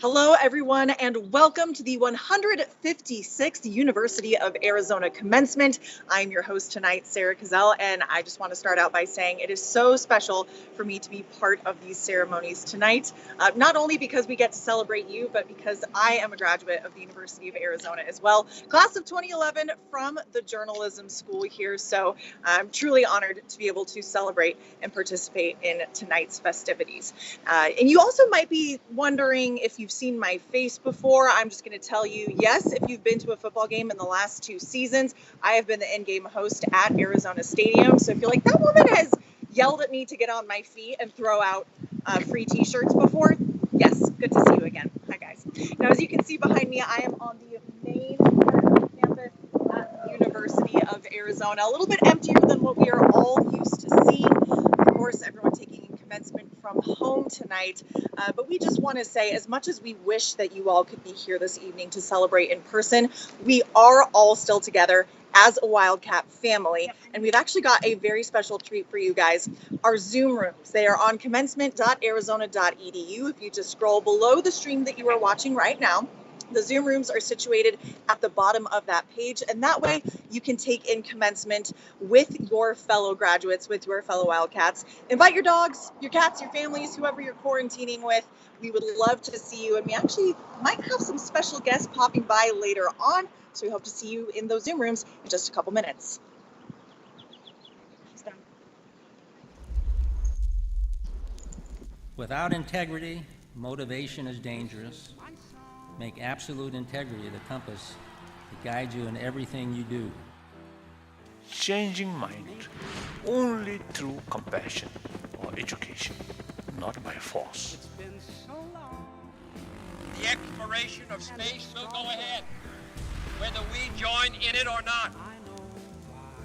Hello, everyone, and welcome to the 156th University of Arizona Commencement. I'm your host tonight, Sarah Cazell, and I just want to start out by saying it is so special for me to be part of these ceremonies tonight, not only because we get to celebrate you, but because I am a graduate of the University of Arizona as well, class of 2011 from the journalism school here, so I'm truly honored to be able to celebrate and participate in tonight's festivities. And you also might be wondering if you've seen my face before. I'm just going to tell you, yes, if you've been to a football game in the last 2 seasons, I have been the in-game host at Arizona Stadium. So if you're like, that woman has yelled at me to get on my feet and throw out free t-shirts before, yes, good to see you again. Hi, guys. Now, as you can see behind me, I am on the main campus at the University of Arizona, a little bit emptier than what we are all used to seeing. Of course, everyone taking commencement from home tonight, but we just want to say, as much as we wish that you all could be here this evening to celebrate in person, we are all still together as a Wildcat family, and we've actually got a very special treat for you guys. Our Zoom rooms, they are on commencement.arizona.edu. If you just scroll below the stream that you are watching right now, the Zoom rooms are situated at the bottom of that page, and that way you can take in commencement with your fellow graduates, with your fellow Wildcats. Invite your dogs, your cats, your families, whoever you're quarantining with. We would love to see you, and we actually might have some special guests popping by later on, so we hope to see you in those Zoom rooms in just a couple minutes. Without integrity, motivation is dangerous. Make absolute integrity the compass that guides you in everything you do. Changing mind only through compassion or education, not by force. The exploration of space will go ahead, whether we join in it or not.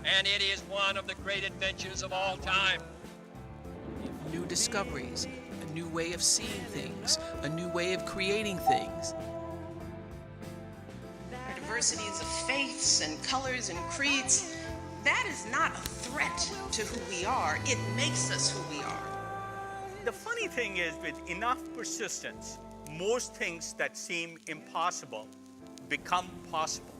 And it is one of the great adventures of all time. New discoveries, a new way of seeing things, a new way of creating things. Diversities of faiths and colors and creeds, that is not a threat to who we are. It makes us who we are. The funny thing is, with enough persistence, most things that seem impossible become possible.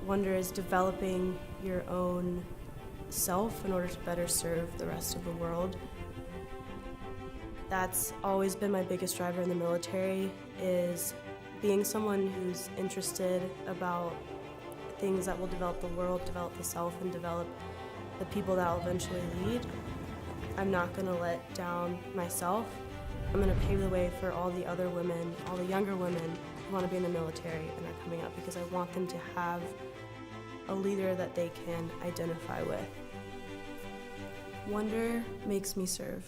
Wonder is developing your own self in order to better serve the rest of the world. That's always been my biggest driver in the military, is being someone who's interested about things that will develop the world, develop the self, and develop the people that I'll eventually lead. I'm not going to let down myself. I'm going to pave the way for all the other women, all the younger women who want to be in the military and are coming up, because I want them to have a leader that they can identify with. Wonder makes me serve.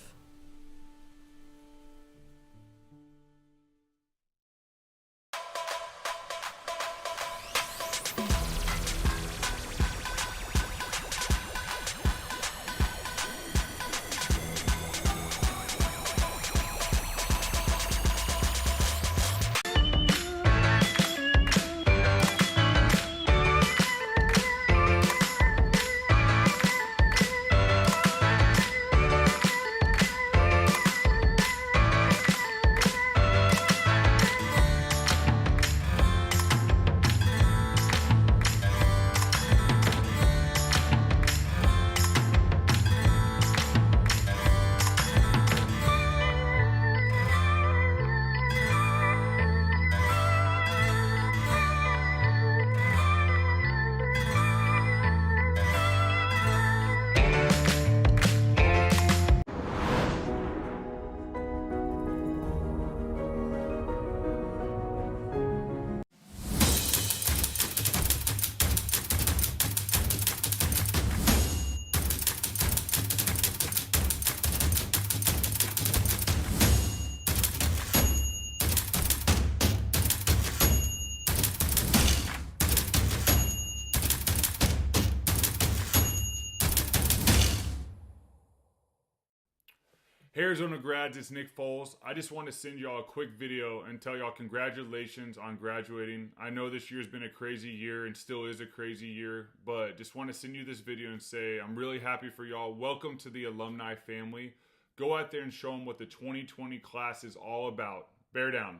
Hey Arizona grads, it's Nick Foles. I just want to send y'all a quick video and tell y'all congratulations on graduating. I know this year's been a crazy year and still is a crazy year, but just want to send you this video and say I'm really happy for y'all. Welcome to the alumni family. Go out there and show them what the 2020 class is all about. Bear down.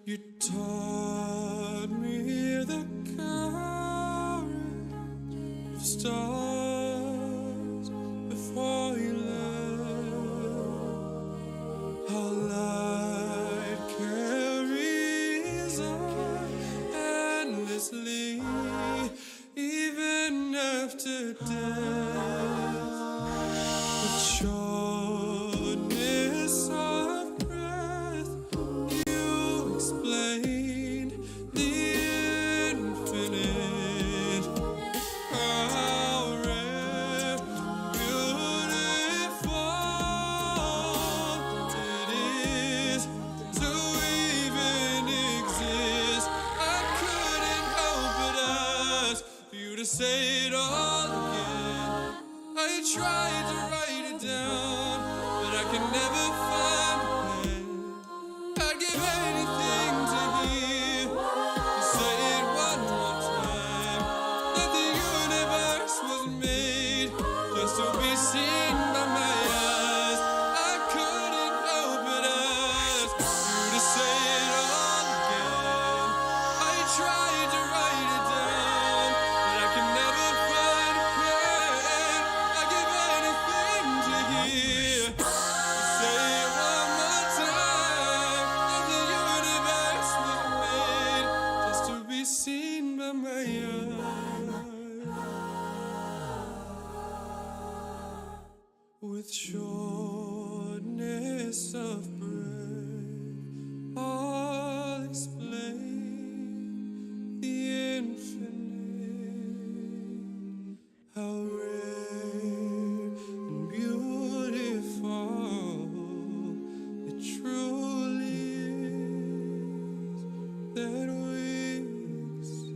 You taught me the courage of stars before you left. How light carries on endlessly, even after death. With shortness of breath, you explained the infinite. How rare, beautiful it is to even exist. I couldn't help but ask for you to say it all again. I tried to write it down, but I can never find a pen. I'd give anything to hear you say it one more time. That the universe was made just to be seen by my eyes. I couldn't help but ask you to say it all again. I tried to write it down, but I can never find a pen. I give anything to hear you say it one more time. That the universe was made just to be seen by my eyes. With shortness of breath, I'll explain the infinite. How rare and beautiful it truly is that we exist.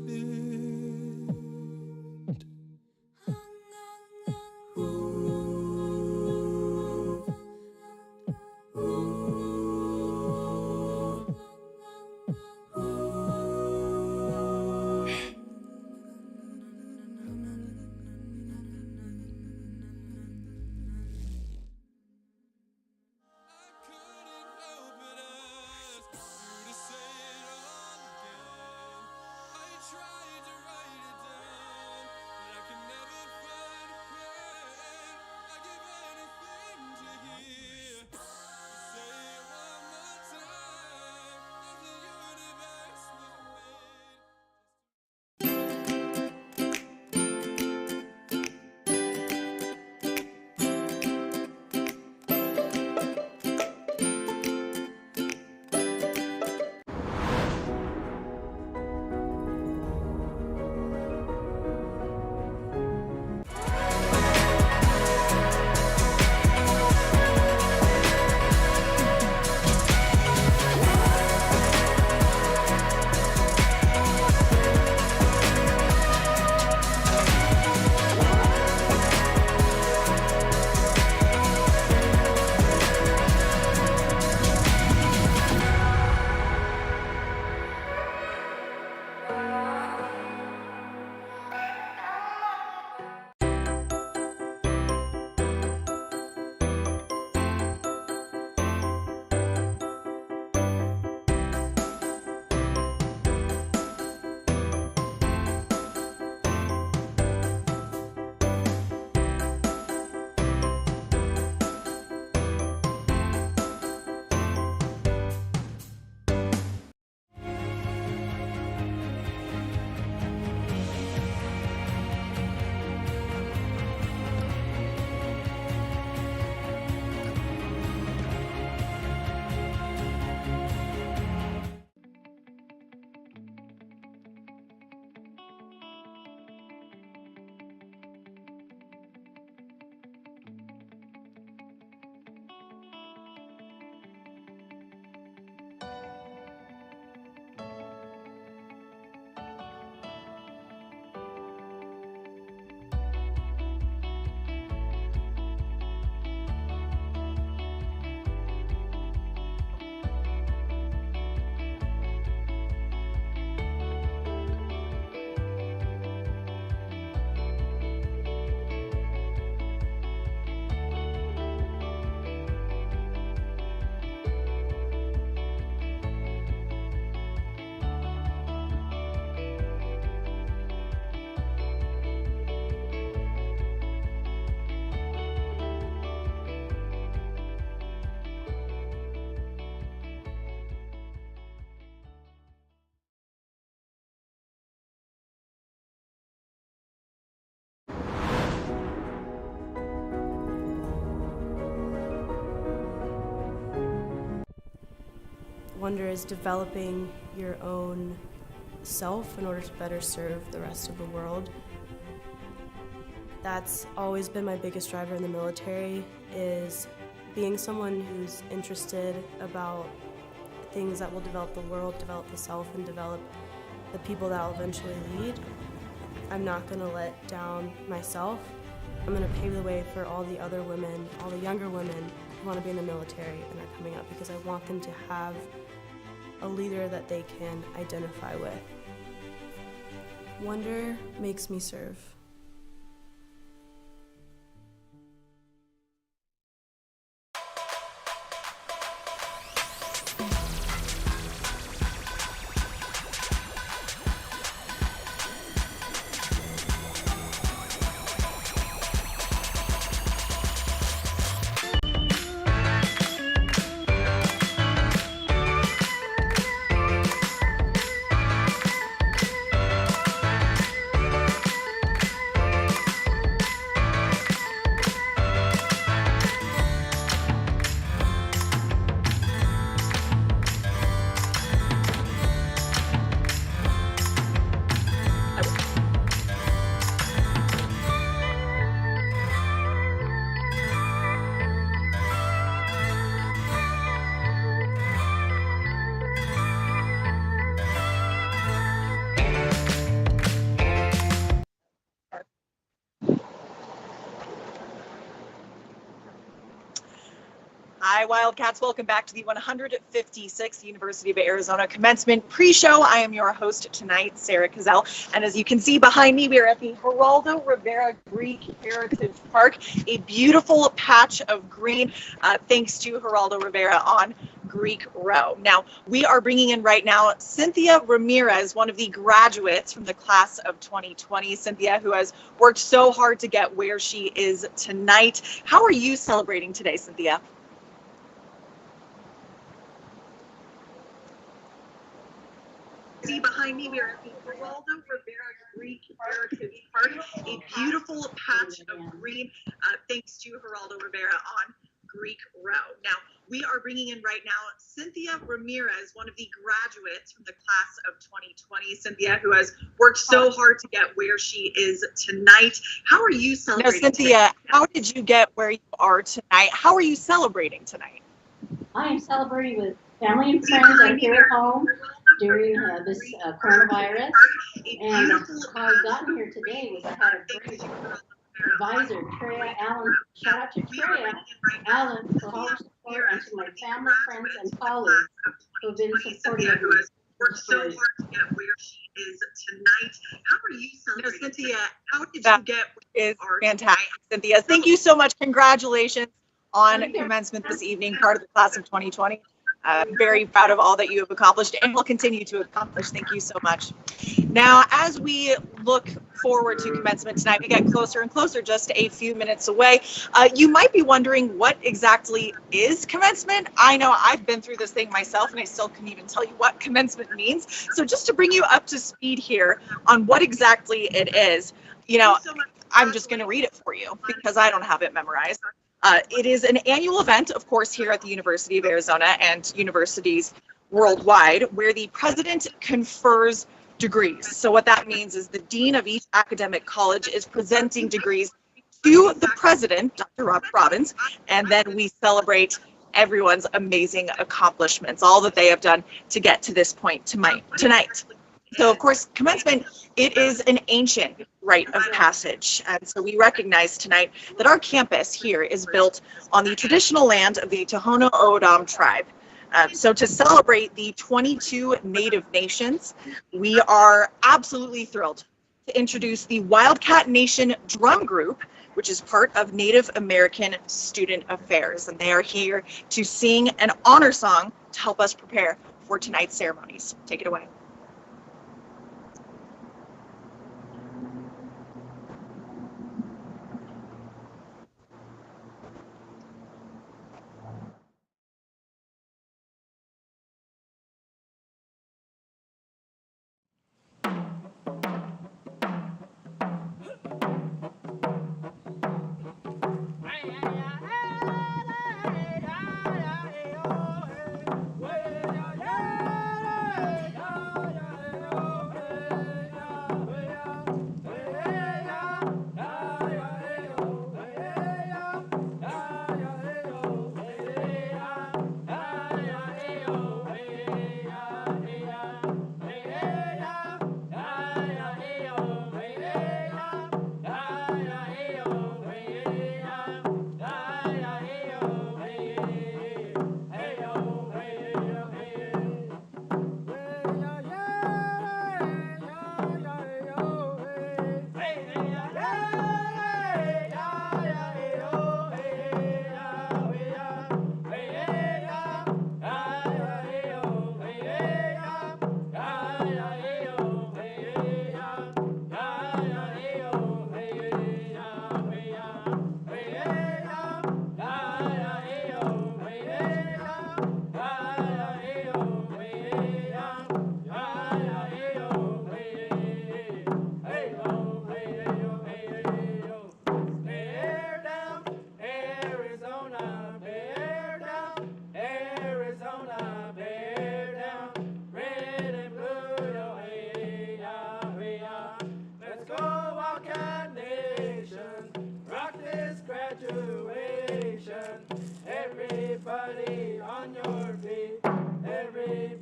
Wonder is developing your own self in order to better serve the rest of the world. That's always been my biggest driver in the military, is being someone who's interested about things that will develop the world, develop the self, and develop the people that I'll eventually lead. I'm not going to let down myself. I'm going to pave the way for all the other women, all the younger women who want to be in the military and are coming up, because I want them to have a leader that they can identify with. Wonder makes me serve. Hi, Wildcats. Welcome back to the 156th University of Arizona Commencement pre-show. I am your host tonight, Sarah Cazell. And as you can see behind me, we are at the Geraldo Rivera Greek Heritage Park, a beautiful patch of green, thanks to Geraldo Rivera on Greek Row. Now, we are bringing in right now Cynthia Ramirez, one of the graduates from the class of 2020. Cynthia, who has worked so hard to get where she is tonight. How are you celebrating today, Cynthia? See behind me, we are at the Geraldo Rivera Greek Heritage Park, a beautiful patch of green, thanks to Geraldo Rivera on Greek Row. Now, we are bringing in right now Cynthia Ramirez, one of the graduates from the class of 2020. Cynthia, who has worked so hard to get where she is tonight. How are you celebrating? Now, Cynthia, how did you get where you are tonight? How are you celebrating tonight? I am celebrating with family and friends. I'm here at home during this coronavirus. And how I got here today was I had a great advisor, Treya Allen. Shout out to Treya Allen for all her support, and to my family, friends, and colleagues who have been supportive of me. Worked so hard to get where she is tonight. How are you celebrating? No, Cynthia, how did you get where you are? Fantastic, Cynthia. Thank you so much. Congratulations on commencement this evening, part of the class of 2020. Very proud of all that you have accomplished and will continue to accomplish. Thank you so much. Now, as we look forward to commencement tonight, we get closer and closer, just a few minutes away. You might be wondering, what exactly is commencement? I know I've been through this thing myself, and I still couldn't even tell you what commencement means. So just to bring you up to speed here on what exactly it is, you know, I'm just going to read it for you because I don't have it memorized. It is an annual event, of course, here at the University of Arizona and universities worldwide, where the president confers degrees. So what that means is the dean of each academic college is presenting degrees to the president, Dr. Robert Robbins, and then we celebrate everyone's amazing accomplishments, all that they have done to get to this point tonight. So, of course, commencement, it is an ancient rite of passage. And so we recognize tonight that our campus here is built on the traditional land of the Tohono O'odham tribe. So to celebrate the 22 Native nations, we are absolutely thrilled to introduce the Wildcat Nation Drum Group, which is part of Native American Student Affairs. And they are here to sing an honor song to help us prepare for tonight's ceremonies. Take it away. Yeah.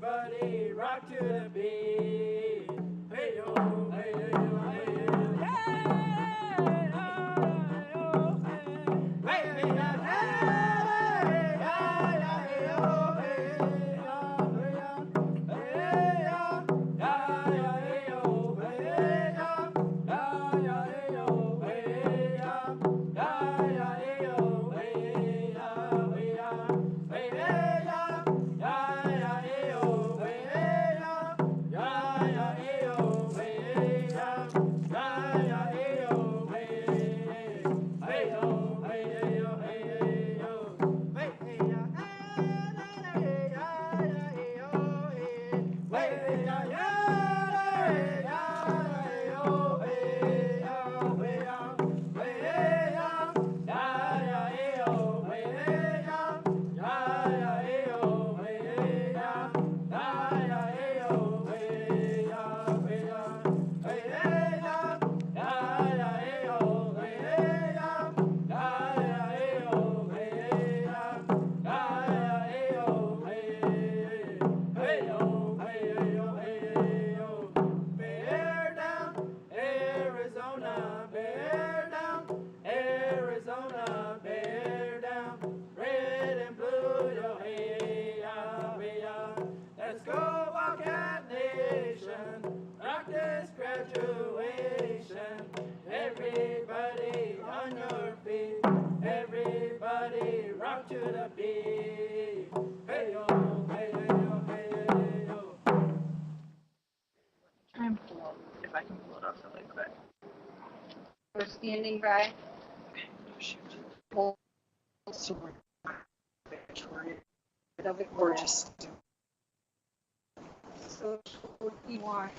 Everybody rock to the beat. Hey yo, hey yo, hey yo. Hey, hey, hey, everybody on your feet. Everybody rock to the beat. Hey yo, hey yo, hey yo. Try and pull up, if I can pull it up really quick. We're standing by. Okay, oh shoot. Well, so we're just. So what do you want?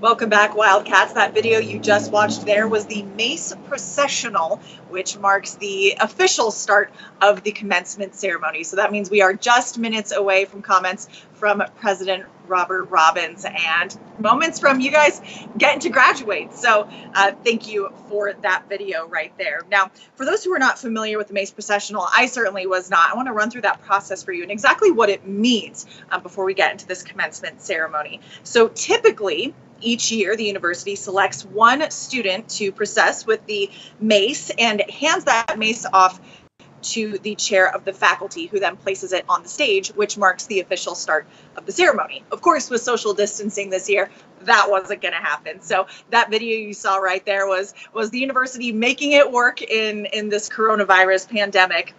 Welcome back, Wildcats. That video you just watched there was the Mace Processional, which marks the official start of the commencement ceremony. So that means we are just minutes away from comments from President Robert Robbins and moments from you guys getting to graduate. So thank you for that video right there. Now, for those who are not familiar with the Mace Processional, I certainly was not. I want to run through that process for you and exactly what it means before we get into this commencement ceremony. So typically, each year, the university selects one student to process with the mace and hands that mace off to the chair of the faculty, who then places it on the stage, which marks the official start of the ceremony. Of course, with social distancing this year, that wasn't going to happen. So that video you saw right there was the university making it work in this coronavirus pandemic.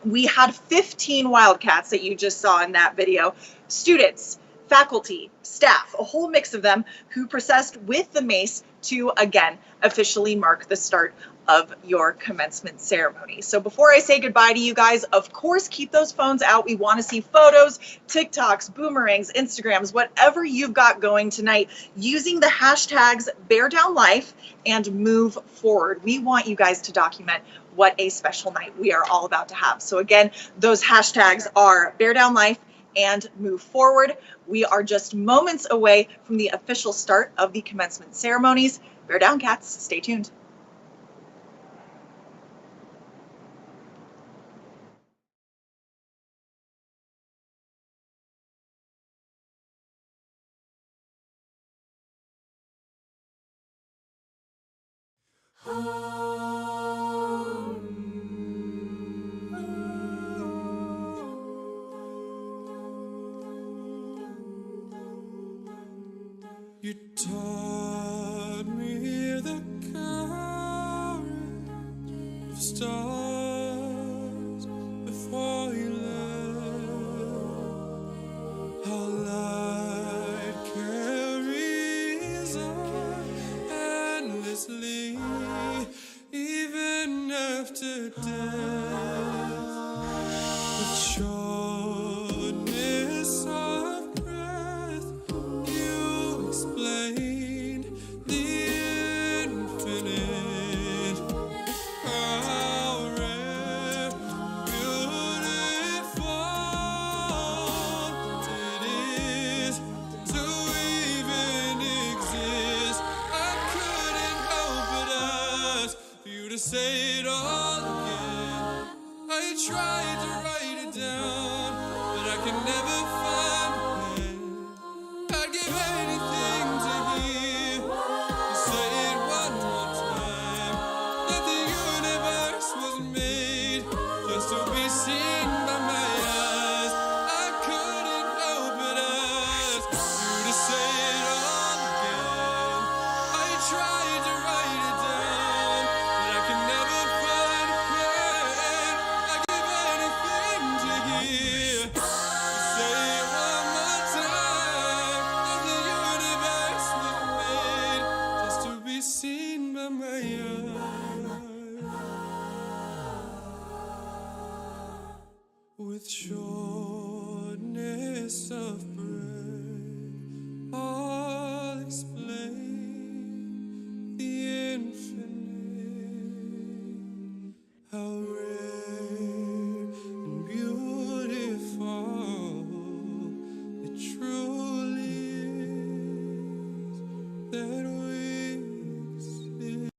We had 15 Wildcats that you just saw in that video, students, faculty, staff, a whole mix of them who processed with the mace to, again, officially mark the start of your commencement ceremony. So before I say goodbye to you guys, of course, keep those phones out. We want to see photos, TikToks, boomerangs, Instagrams, whatever you've got going tonight, using the hashtags BearDownLife and Move Forward. We want you guys to document what a special night we are all about to have. So again, those hashtags are BearDownLife and Move Forward. We are just moments away from the official start of the commencement ceremonies. Bear down, cats. Stay tuned. You taught me the courage of stars before you left. How light carries on endlessly, even after death. With shortness of breath, you explained the infinite. How rare, beautiful it is to even exist. I couldn't help but ask for you to say it all again. I tried to write it down, but I can never find a pen. I'd give anything to hear you say it one more time. That the universe was made just to be seen by my eyes. I couldn't help but ask you to say it all again. I tried to write it down, but I can never find a pen. I'd give anything to hear you say it one more time. That the universe was made just to be seen by my eyes. With shortness of breath, I'll explain the infinite. How rare and beautiful it truly is that we exist.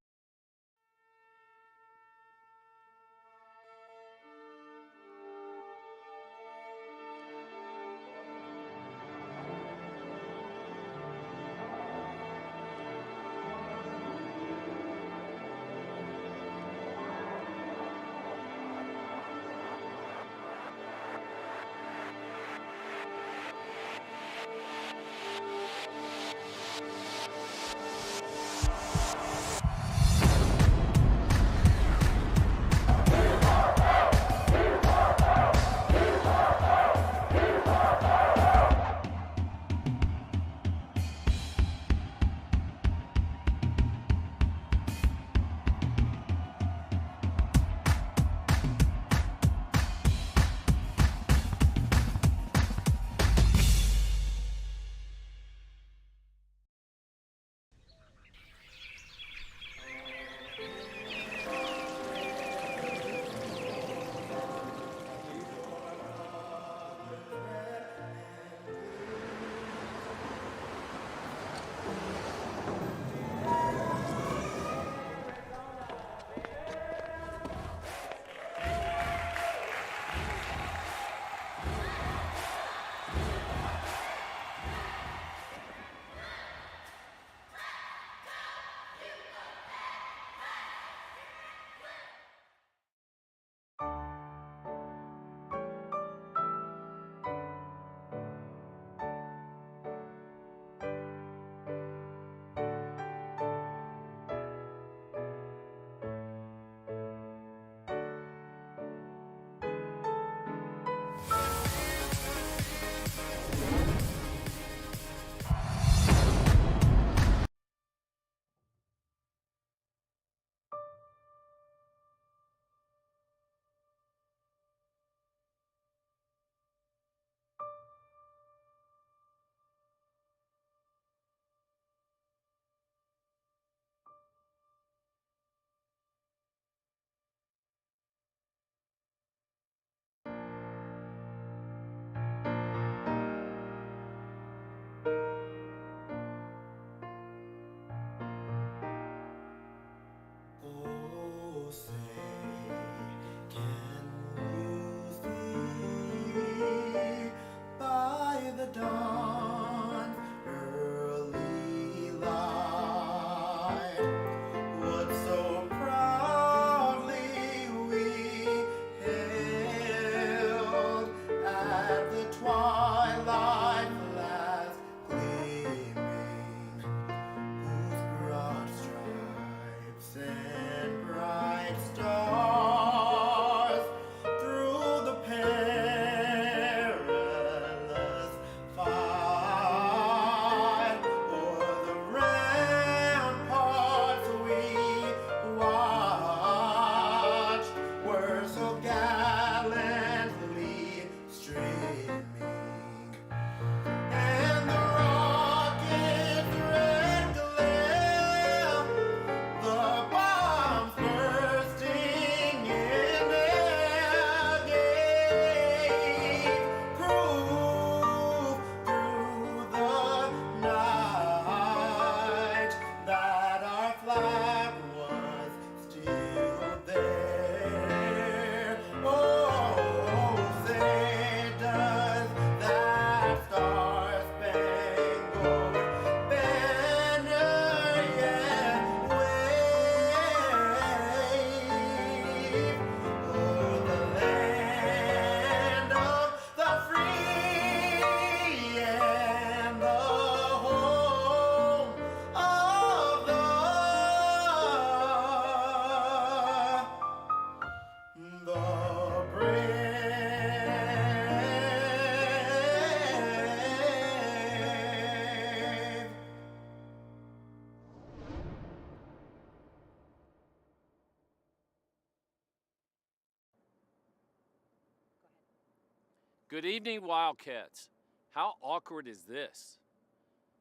Good evening, Wildcats. How awkward is this?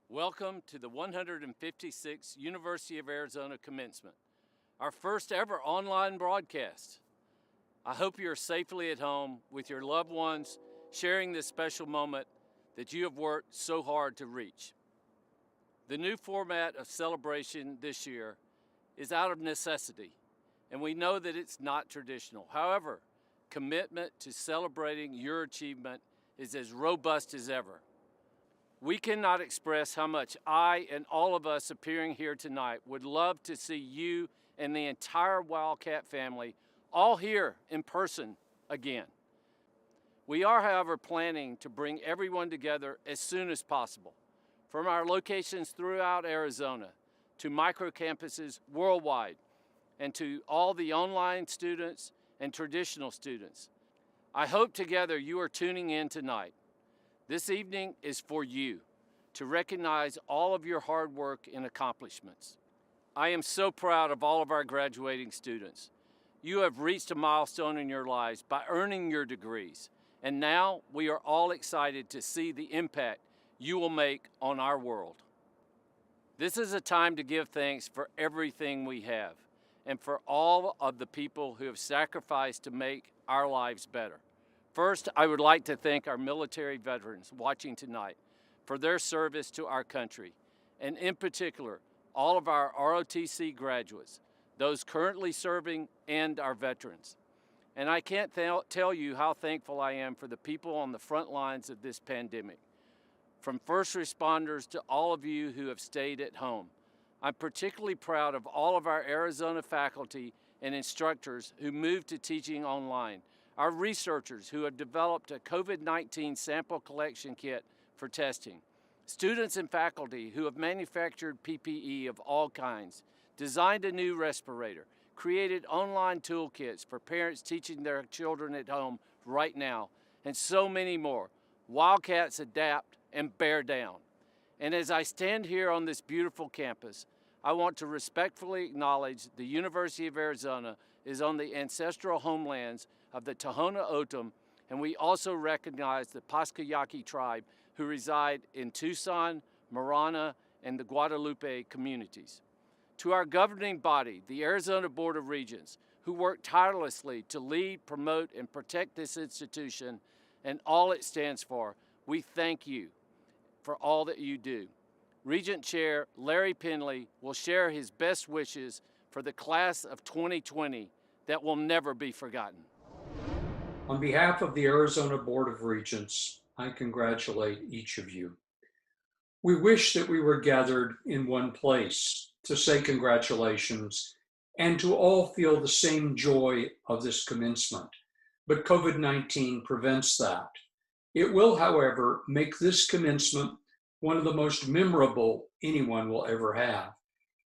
Welcome to the 156th University of Arizona Commencement, our first ever online broadcast. I hope you are safely at home with your loved ones, sharing this special moment that you have worked so hard to reach. The new format of celebration this year is out of necessity, and we know that it's not traditional. However, commitment to celebrating your achievement is as robust as ever. We cannot express how much I and all of us appearing here tonight would love to see you and the entire Wildcat family all here in person again. We are, however, planning to bring everyone together as soon as possible. From our locations throughout Arizona to micro-campuses worldwide and to all the online students and traditional students. I hope together you are tuning in tonight. This evening is for you to recognize all of your hard work and accomplishments. I am so proud of all of our graduating students. You have reached a milestone in your lives by earning your degrees, and now we are all excited to see the impact you will make on our world. This is a time to give thanks for everything we have and for all of the people who have sacrificed to make our lives better. First, I would like to thank our military veterans watching tonight for their service to our country, and in particular, all of our ROTC graduates, those currently serving and our veterans. And I can't tell you how thankful I am for the people on the front lines of this pandemic. From first responders to all of you who have stayed at home. I'm particularly proud of all of our Arizona faculty and instructors who moved to teaching online, our researchers who have developed a COVID-19 sample collection kit for testing, students and faculty who have manufactured PPE of all kinds, designed a new respirator, created online toolkits for parents teaching their children at home right now, and so many more. Wildcats adapt and bear down. And as I stand here on this beautiful campus, I want to respectfully acknowledge the University of Arizona is on the ancestral homelands of the Tohono O'odham, and we also recognize the Pascayaki tribe who reside in Tucson, Marana, and the Guadalupe communities. To our governing body, the Arizona Board of Regents, who work tirelessly to lead, promote, and protect this institution and all it stands for, we thank you for all that you do. Regent Chair Larry Penley will share his best wishes for the class of 2020 that will never be forgotten. On behalf of the Arizona Board of Regents, I congratulate each of you. We wish that we were gathered in one place to say congratulations and to all feel the same joy of this commencement, but COVID-19 prevents that. It will, however, make this commencement one of the most memorable anyone will ever have.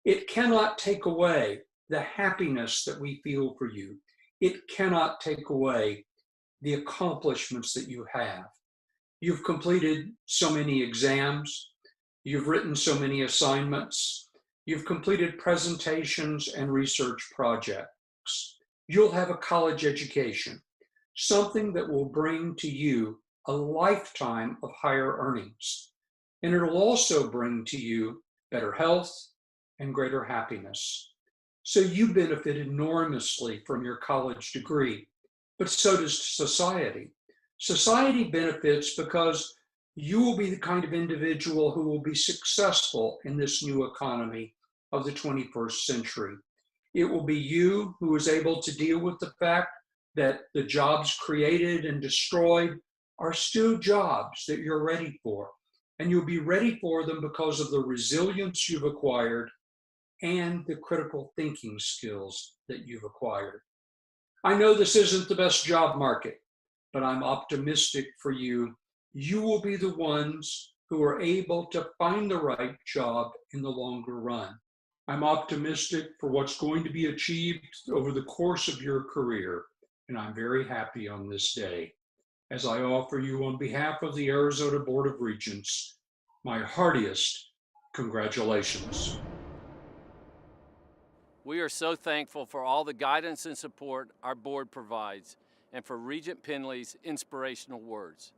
It cannot take away the happiness that we feel for you. It cannot take away the accomplishments that you have. You've completed so many exams. You've written so many assignments. You've completed presentations and research projects. You'll have a college education, something that will bring to you a lifetime of higher earnings. And it'll also bring to you better health and greater happiness. So you benefit enormously from your college degree, but so does society. Society benefits because you will be the kind of individual who will be successful in this new economy of the 21st century. It will be you who is able to deal with the fact that the jobs created and destroyed are still jobs that you're ready for. And you'll be ready for them because of the resilience you've acquired and the critical thinking skills that you've acquired. I know this isn't the best job market, but I'm optimistic for you. You will be the ones who are able to find the right job in the longer run. I'm optimistic for what's going to be achieved over the course of your career, and I'm very happy on this day as I offer you on behalf of the Arizona Board of Regents my heartiest congratulations. We are so thankful for all the guidance and support our board provides and for Regent Penley's inspirational words.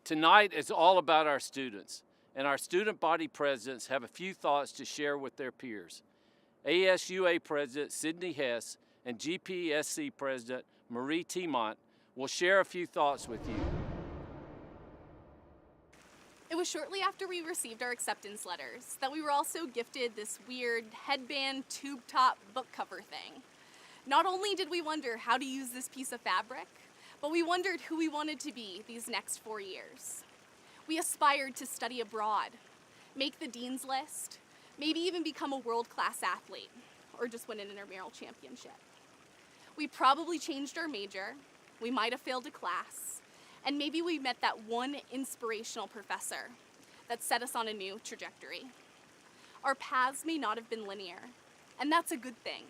Tonight is all about our students, and our student body presidents have a few thoughts to share with their peers. ASUA President Sydney Hess and GPSC President Marie Timont will share a few thoughts with you. It was shortly after we received our acceptance letters that we were also gifted this weird headband tube top book cover thing. Not only did we wonder how to use this piece of fabric, but we wondered who we wanted to be these next 4 years. We aspired to study abroad, make the dean's list, maybe even become a world-class athlete, or just win an intramural championship. We probably changed our major, we might have failed a class, and maybe we met that one inspirational professor that set us on a new trajectory. Our paths may not have been linear, and that's a good thing.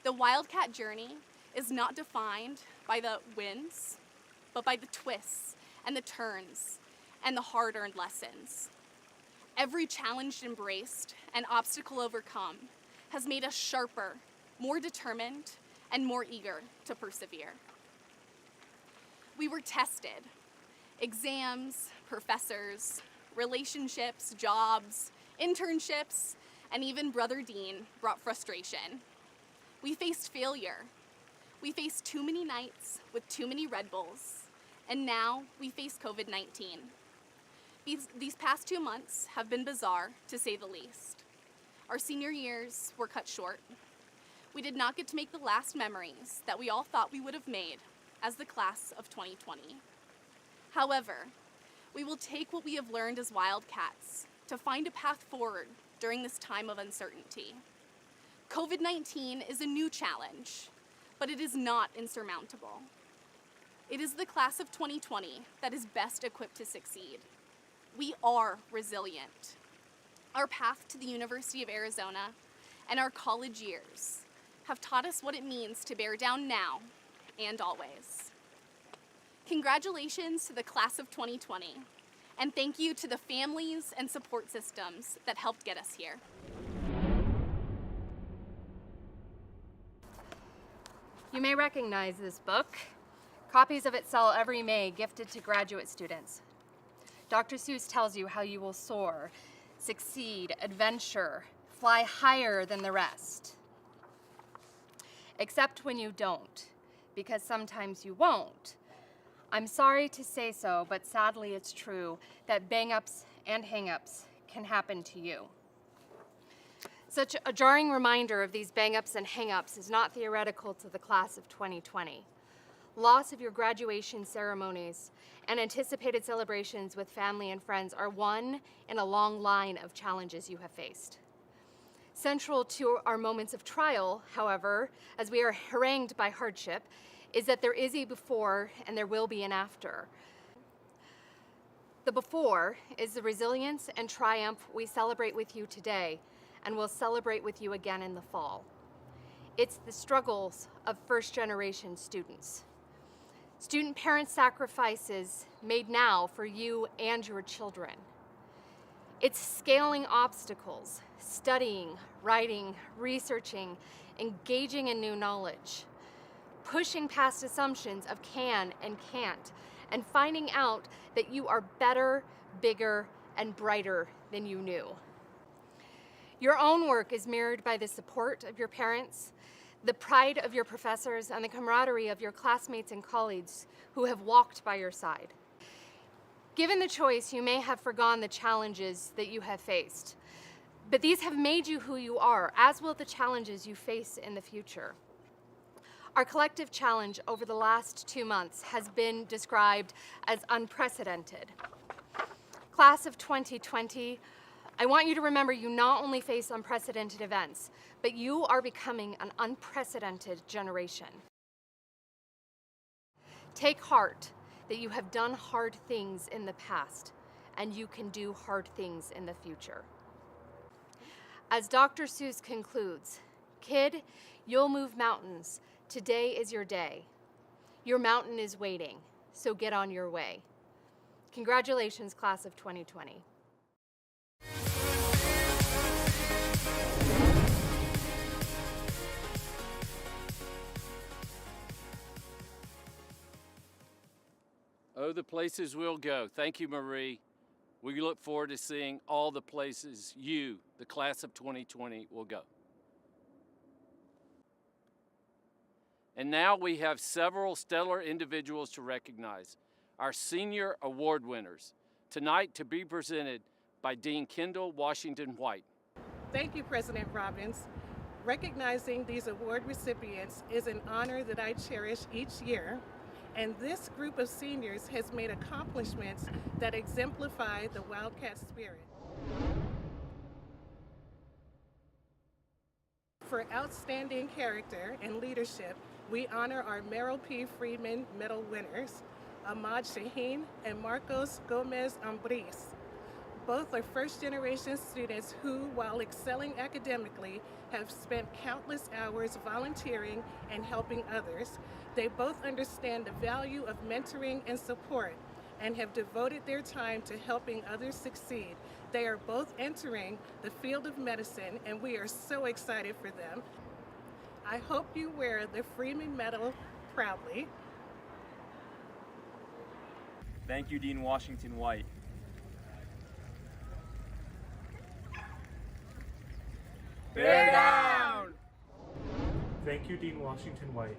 The Wildcat journey is not defined by the wins, but by the twists and the turns and the hard-earned lessons. Every challenge embraced and obstacle overcome has made us sharper, more determined, and more eager to persevere. We were tested. Exams, professors, relationships, jobs, internships, and even Brother Dean brought frustration. We faced failure. We faced too many nights with too many Red Bulls, and now we face COVID-19. These past 2 months have been bizarre, to say the least. Our senior years were cut short. We did not get to make the last memories that we all thought we would have made as the class of 2020. However, we will take what we have learned as Wildcats to find a path forward during this time of uncertainty. COVID-19 is a new challenge, but it is not insurmountable. It is the class of 2020 that is best equipped to succeed. We are resilient. Our path to the University of Arizona and our college years have taught us what it means to bear down now and always. Congratulations to the class of 2020, and thank you to the families and support systems that helped get us here. You may recognize this book. Copies of it sell every May, gifted to graduate students. Dr. Seuss tells you how you will soar, succeed, adventure, fly higher than the rest. Except when you don't, because sometimes you won't. I'm sorry to say so, but sadly it's true that bang-ups and hang-ups can happen to you. Such a jarring reminder of these bang-ups and hang-ups is not theoretical to the class of 2020. Loss of your graduation ceremonies and anticipated celebrations with family and friends are one in a long line of challenges you have faced. Central to our moments of trial, however, as we are harangued by hardship, is that there is a before and there will be an after. The before is the resilience and triumph we celebrate with you today and will celebrate with you again in the fall. It's the struggles of first-generation students. Student parent sacrifices made now for you and your children. It's scaling obstacles, studying, writing, researching, engaging in new knowledge, pushing past assumptions of can and can't, and finding out that you are better, bigger, and brighter than you knew. Your own work is mirrored by the support of your parents, the pride of your professors, and the camaraderie of your classmates and colleagues who have walked by your side. Given the choice, you may have forgone the challenges that you have faced, but these have made you who you are, as will the challenges you face in the future. Our collective challenge over the last 2 months has been described as unprecedented. Class of 2020, I want you to remember you not only face unprecedented events, but you are becoming an unprecedented generation. Take heart that you have done hard things in the past, and you can do hard things in the future. As Dr. Seuss concludes, kid, you'll move mountains. Today is your day. Your mountain is waiting, so get on your way. Congratulations, class of 2020. Oh, the places we'll go. Thank you, Marie. We look forward to seeing all the places you, the class of 2020, will go. And now we have several stellar individuals to recognize. Our senior award winners, tonight to be presented by Dean Kendall Washington White. Thank you, President Robbins. Recognizing these award recipients is an honor that I cherish each year, and this group of seniors has made accomplishments that exemplify the Wildcat spirit. For outstanding character and leadership, we honor our Merrill P. Freeman Medal winners, Ahmad Shaheen and Marcos Gomez Ambris. Both are first-generation students who, while excelling academically, have spent countless hours volunteering and helping others. They both understand the value of mentoring and support and have devoted their time to helping others succeed. They are both entering the field of medicine, and we are so excited for them. I hope you wear the Freeman Medal proudly. Thank you, Dean Washington White. Bear down! Thank you, Dean Washington White.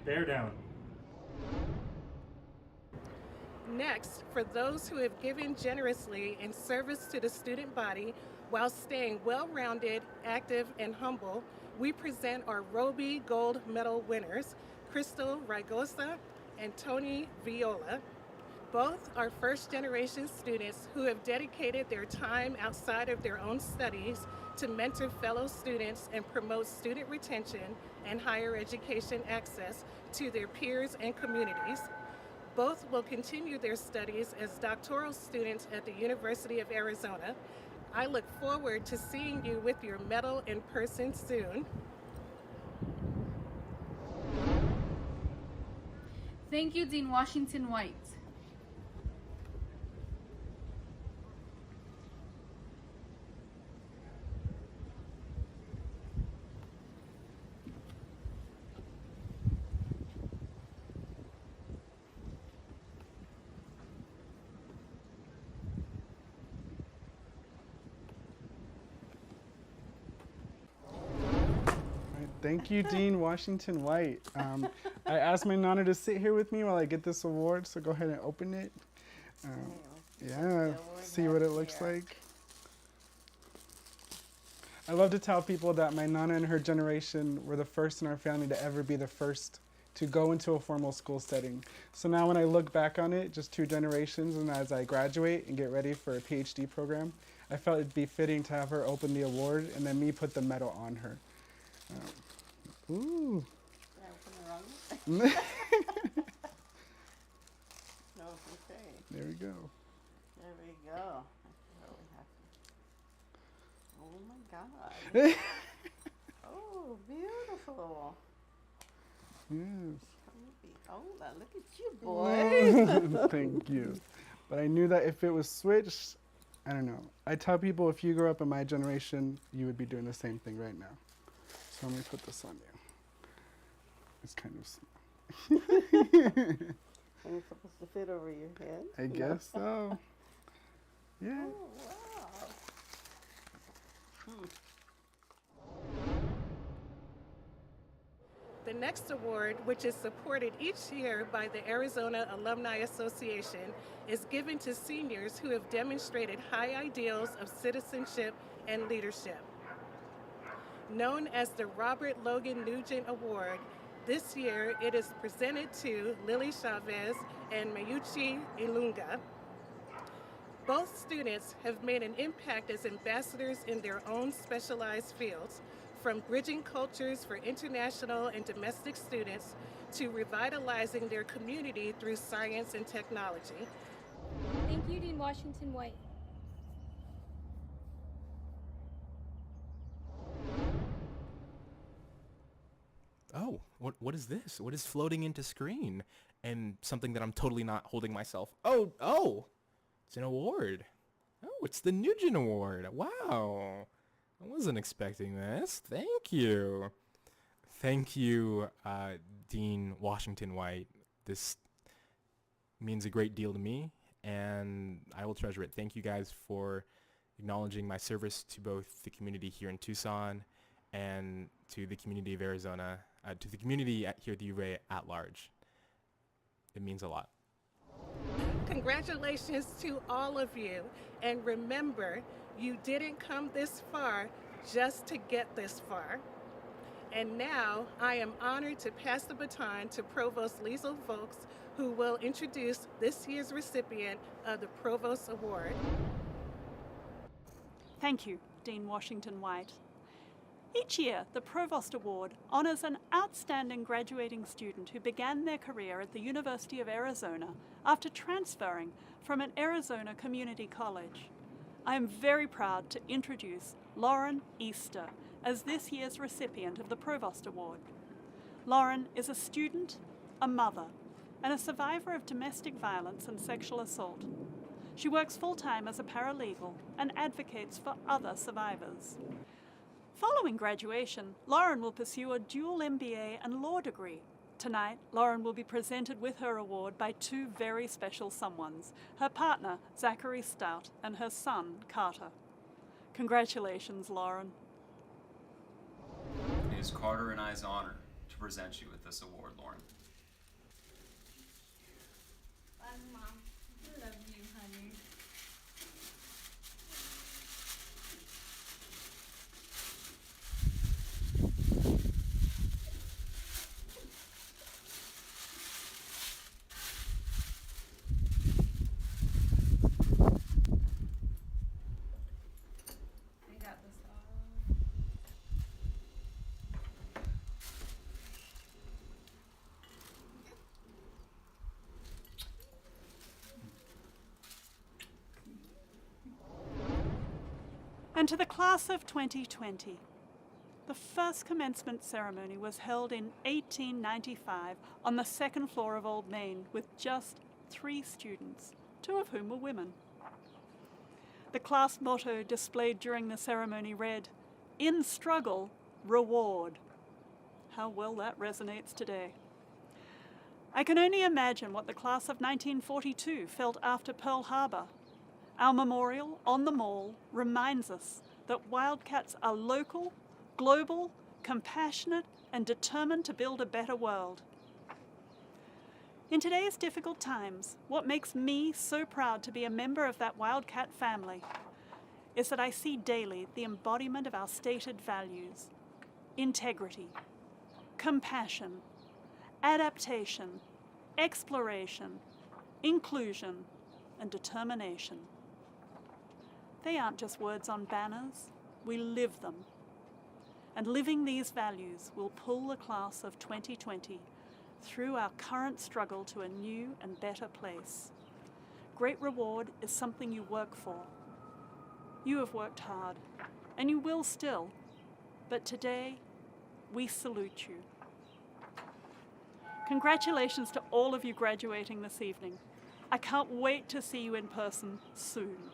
Bear down. Next, for those who have given generously in service to the student body while staying well-rounded, active, and humble, we present our Roby Gold Medal winners, Crystal Rigosa and Tony Viola. Both are first-generation students who have dedicated their time outside of their own studies to mentor fellow students and promote student retention and higher education access to their peers and communities. Both will continue their studies as doctoral students at the University of Arizona. I look forward to seeing you with your medal in person soon. Thank you, Dean Washington White. Thank you, Dean Washington White. I asked my nana to sit here with me while I get this award, so go ahead and open it. Yeah, see what it looks like. I love to tell people that my nana and her generation were the first in our family to ever be the first to go into a formal school setting. So now when I look back on it, just 2 generations, and as I graduate and get ready for a PhD program, I felt it'd be fitting to have her open the award and then me put the medal on her. Ooh. No, okay. There we go. There we go. Oh my God. Oh, beautiful. Yes. Oh, look at you, boy. Thank you. But I knew that if it was switched, I don't know. I tell people if you grew up in my generation, you would be doing the same thing right now. So let me put this on you. It's kind of small. And it's supposed to fit over your head? I guess so. Yeah. Oh, wow. The next award, which is supported each year by the Arizona Alumni Association, is given to seniors who have demonstrated high ideals of citizenship and leadership. Known as the Robert Logan Nugent Award, this year it is presented to Lily Chavez and Mayuchi Ilunga. Both students have made an impact as ambassadors in their own specialized fields, from bridging cultures for international and domestic students to revitalizing their community through science and technology. Thank you, Dean Washington White. Oh, what is this? What is floating into screen? And something that I'm totally not holding myself. Oh, it's an award. Oh, it's the Nugent Award. Wow. I wasn't expecting this. Thank you. Thank you, Dean Washington White. This means a great deal to me, and I will treasure it. Thank you guys for acknowledging my service to both the community here in Tucson and to the community of Arizona, to the community here at the U of A at large. It means a lot. Congratulations to all of you. And remember, you didn't come this far just to get this far. And now I am honored to pass the baton to Provost Liesl Volks, who will introduce this year's recipient of the Provost Award. Thank you, Dean Washington White. Each year, the Provost Award honors an outstanding graduating student who began their career at the University of Arizona after transferring from an Arizona community college. I am very proud to introduce Lauren Easter as this year's recipient of the Provost Award. Lauren is a student, a mother, and a survivor of domestic violence and sexual assault. She works full-time as a paralegal and advocates for other survivors. Following graduation, Lauren will pursue a dual MBA and law degree. Tonight, Lauren will be presented with her award by two very special someones, her partner, Zachary Stout, and her son, Carter. Congratulations, Lauren. It is Carter and I's honor to present you with this award, Lauren. Bye, Mom. I love you, honey. And to the class of 2020. The first commencement ceremony was held in 1895 on the second floor of Old Main with just 3 students, 2 of whom were women. The class motto displayed during the ceremony read, "In struggle, reward." How well that resonates today. I can only imagine what the class of 1942 felt after Pearl Harbor. Our memorial on the mall reminds us that Wildcats are local, global, compassionate, and determined to build a better world. In today's difficult times, what makes me so proud to be a member of that Wildcat family is that I see daily the embodiment of our stated values: integrity, compassion, adaptation, exploration, inclusion, and determination. They aren't just words on banners, we live them. And living these values will pull the class of 2020 through our current struggle to a new and better place. Great reward is something you work for. You have worked hard, and you will still, but today, we salute you. Congratulations to all of you graduating this evening. I can't wait to see you in person soon.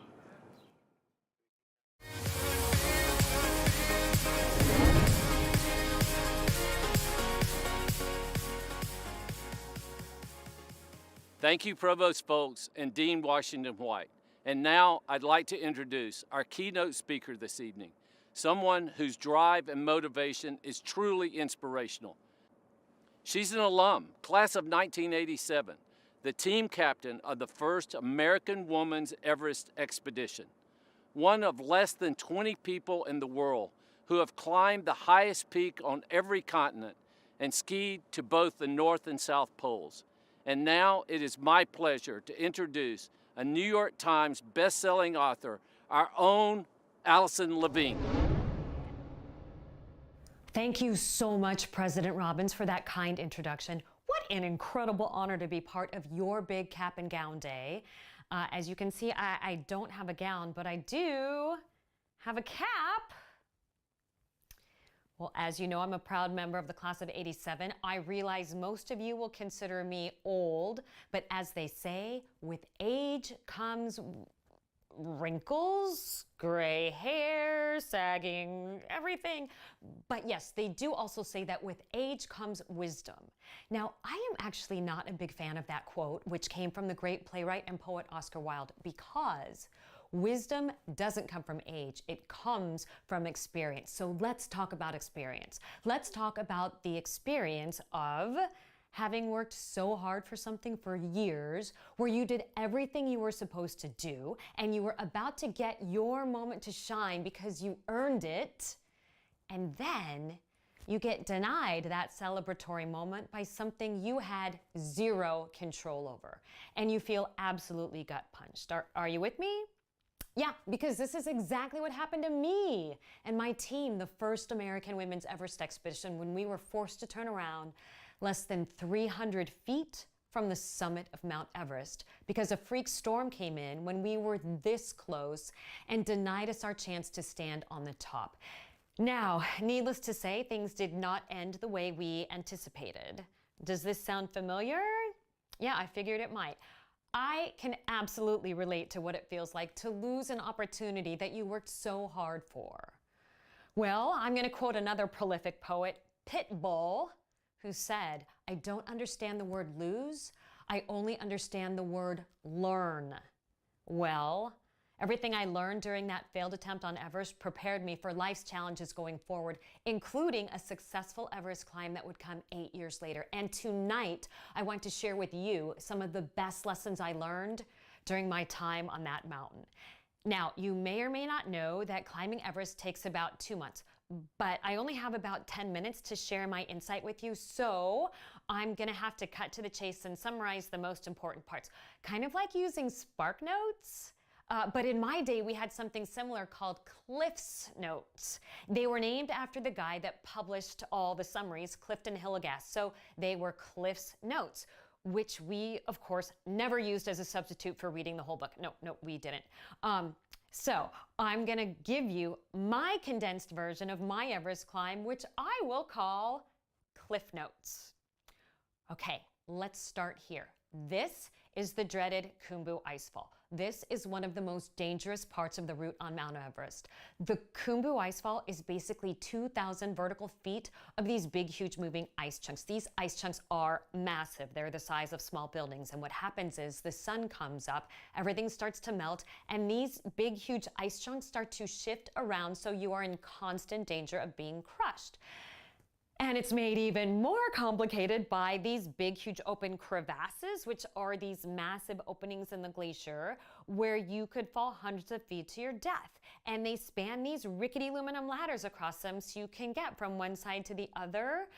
Thank you, Provost Volks and Dean Washington White. And now I'd like to introduce our keynote speaker this evening, someone whose drive and motivation is truly inspirational. She's an alum, class of 1987, the team captain of the first American Women's Everest expedition, one of less than 20 people in the world who have climbed the highest peak on every continent and skied to both the North and South Poles. And now it is my pleasure to introduce a New York Times best-selling author, our own Allison Levine. Thank you so much, President Robbins, for that kind introduction. What an incredible honor to be part of your big cap and gown day. As you can see, I don't have a gown, but I do have a cap. Well, as you know, I'm a proud member of the class of '87. I realize most of you will consider me old, but as they say, with age comes wrinkles, gray hair, sagging, everything. But yes, they do also say that with age comes wisdom. Now, I am actually not a big fan of that quote, which came from the great playwright and poet Oscar Wilde, because wisdom doesn't come from age, it comes from experience. So let's talk about experience. Let's talk about the experience of having worked so hard for something for years, where you did everything you were supposed to do, and you were about to get your moment to shine because you earned it, and then you get denied that celebratory moment by something you had zero control over, and you feel absolutely gut punched. Are you with me? Yeah, because this is exactly what happened to me and my team, the first American Women's Everest expedition, when we were forced to turn around less than 300 feet from the summit of Mount Everest because a freak storm came in when we were this close and denied us our chance to stand on the top. Now, needless to say, things did not end the way we anticipated. Does this sound familiar? Yeah, I figured it might. I can absolutely relate to what it feels like to lose an opportunity that you worked so hard for. Well, I'm going to quote another prolific poet, Pitbull, who said, "I don't understand the word lose, I only understand the word learn." Well, everything I learned during that failed attempt on Everest prepared me for life's challenges going forward, including a successful Everest climb that would come 8 years later. And tonight, I want to share with you some of the best lessons I learned during my time on that mountain. Now, you may or may not know that climbing Everest takes about 2 months, but I only have about 10 minutes to share my insight with you, so I'm gonna have to cut to the chase and summarize the most important parts. Kind of like using Spark Notes, but in my day, we had something similar called Cliff's Notes. They were named after the guy that published all the summaries, Clifton Hillegas, so they were Cliff's Notes, which we, of course, never used as a substitute for reading the whole book. No, we didn't. So I'm gonna give you my condensed version of my Everest climb, which I will call Cliff Notes. Okay, let's start here. This is the dreaded Khumbu Icefall. This is one of the most dangerous parts of the route on Mount Everest. The Khumbu Icefall is basically 2,000 vertical feet of these big, huge moving ice chunks. These ice chunks are massive. They're the size of small buildings. And what happens is the sun comes up, everything starts to melt, and these big, huge ice chunks start to shift around, so you are in constant danger of being crushed. And it's made even more complicated by these big, huge open crevasses, which are these massive openings in the glacier where you could fall hundreds of feet to your death. And they span these rickety aluminum ladders across them so you can get from one side to the other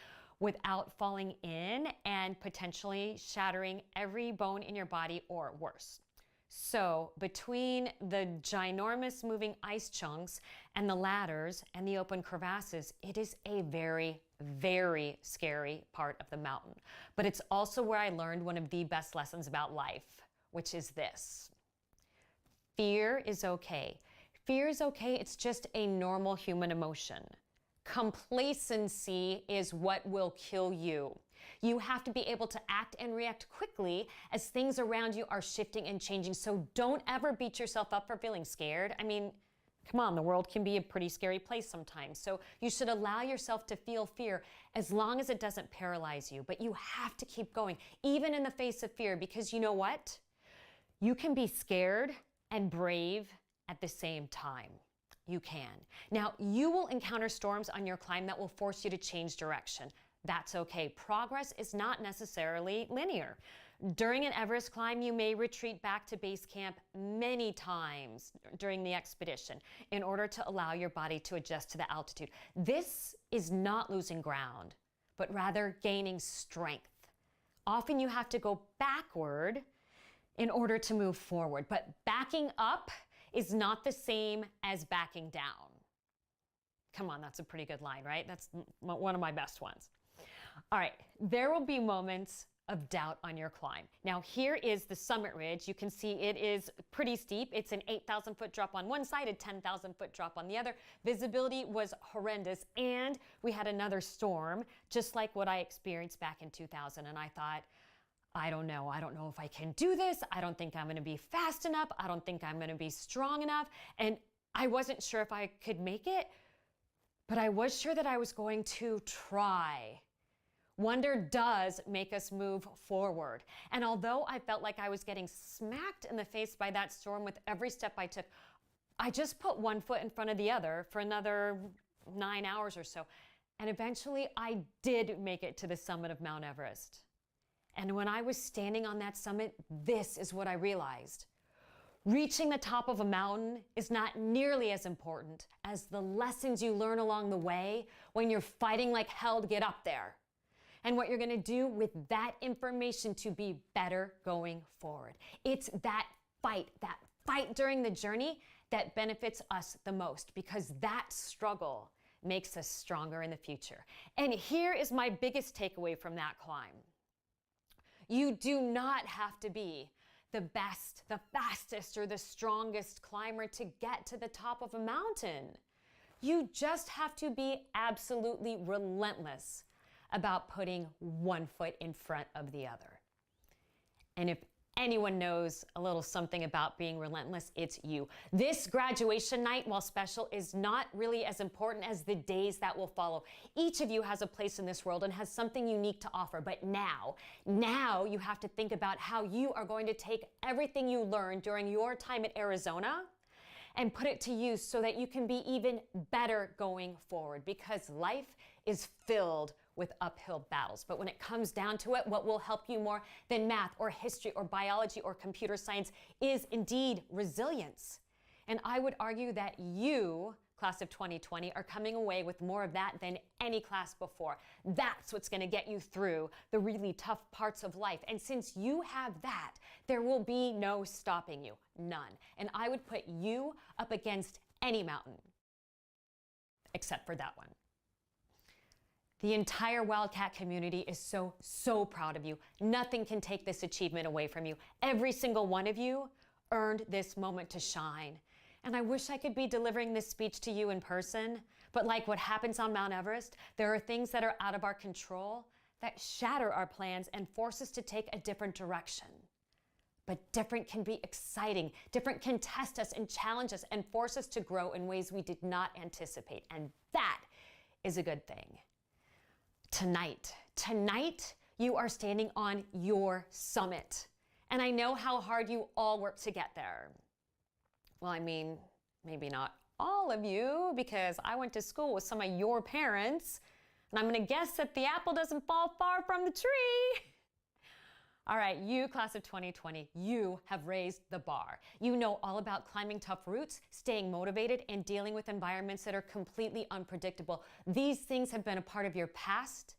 without falling in and potentially shattering every bone in your body or worse. So between the ginormous moving ice chunks and the ladders and the open crevasses, it is a very, very scary part of the mountain. But it's also where I learned one of the best lessons about life, which is this: fear is okay. Fear is okay, it's just a normal human emotion. Complacency is what will kill you. You have to be able to act and react quickly as things around you are shifting and changing. So don't ever beat yourself up for feeling scared. I mean, come on, the world can be a pretty scary place sometimes. So you should allow yourself to feel fear as long as it doesn't paralyze you. But you have to keep going, even in the face of fear, because you know what? You can be scared and brave at the same time. You can. Now, you will encounter storms on your climb that will force you to change direction. That's okay. Progress is not necessarily linear. During an Everest climb, you may retreat back to base camp many times during the expedition in order to allow your body to adjust to the altitude. This is not losing ground, but rather gaining strength. Often you have to go backward in order to move forward, but backing up is not the same as backing down. Come on, that's a pretty good line, right? That's one of my best ones. All right, there will be moments of doubt on your climb. Now, here is the summit ridge. You can see it is pretty steep. It's an 8,000-foot drop on one side, a 10,000-foot drop on the other. Visibility was horrendous, and we had another storm, just like what I experienced back in 2000. And I thought, I don't know if I can do this. I don't think I'm going to be fast enough. I don't think I'm going to be strong enough. And I wasn't sure if I could make it, but I was sure that I was going to try. Wonder does make us move forward. And although I felt like I was getting smacked in the face by that storm with every step I took, I just put one foot in front of the other for another 9 hours or so. And eventually I did make it to the summit of Mount Everest. And when I was standing on that summit, this is what I realized. Reaching the top of a mountain is not nearly as important as the lessons you learn along the way when you're fighting like hell to get up there. And what you're going to do with that information to be better going forward. It's that fight during the journey that benefits us the most, because that struggle makes us stronger in the future. And here is my biggest takeaway from that climb. You do not have to be the best, the fastest, or the strongest climber to get to the top of a mountain. You just have to be absolutely relentless about putting one foot in front of the other. And if anyone knows a little something about being relentless, it's you. This graduation night, while special, is not really as important as the days that will follow. Each of you has a place in this world and has something unique to offer. But now you have to think about how you are going to take everything you learned during your time at Arizona and put it to use so that you can be even better going forward, because life is filled with uphill battles. But when it comes down to it, what will help you more than math or history or biology or computer science is indeed resilience. And I would argue that you, class of 2020, are coming away with more of that than any class before. That's what's going to get you through the really tough parts of life. And since you have that, there will be no stopping you, none. And I would put you up against any mountain, except for that one. The entire Wildcat community is so proud of you. Nothing can take this achievement away from you. Every single one of you earned this moment to shine. And I wish I could be delivering this speech to you in person, but like what happens on Mount Everest, there are things that are out of our control that shatter our plans and force us to take a different direction. But different can be exciting. Different can test us and challenge us and force us to grow in ways we did not anticipate. And that is a good thing. Tonight, you are standing on your summit. And I know how hard you all work to get there. Well, I mean, maybe not all of you, because I went to school with some of your parents, and I'm going to guess that the apple doesn't fall far from the tree. All right, you, class of 2020, you have raised the bar. You know all about climbing tough routes, staying motivated, and dealing with environments that are completely unpredictable. These things have been a part of your past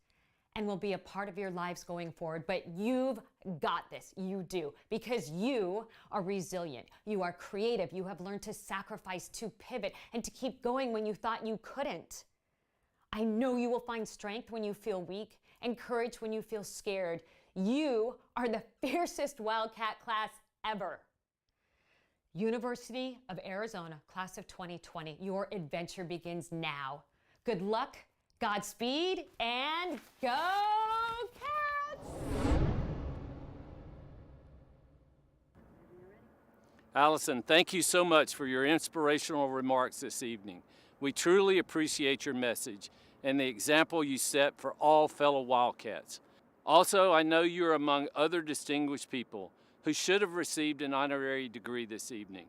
and will be a part of your lives going forward, but you've got this. You do, because you are resilient. You are creative. You have learned to sacrifice, to pivot, and to keep going when you thought you couldn't. I know you will find strength when you feel weak and courage when you feel scared. You are the fiercest Wildcat class ever. University of Arizona, class of 2020, your adventure begins now. Good luck, Godspeed, and go Cats! Allison, thank you so much for your inspirational remarks this evening. We truly appreciate your message and the example you set for all fellow Wildcats. Also, I know you're among other distinguished people who should have received an honorary degree this evening.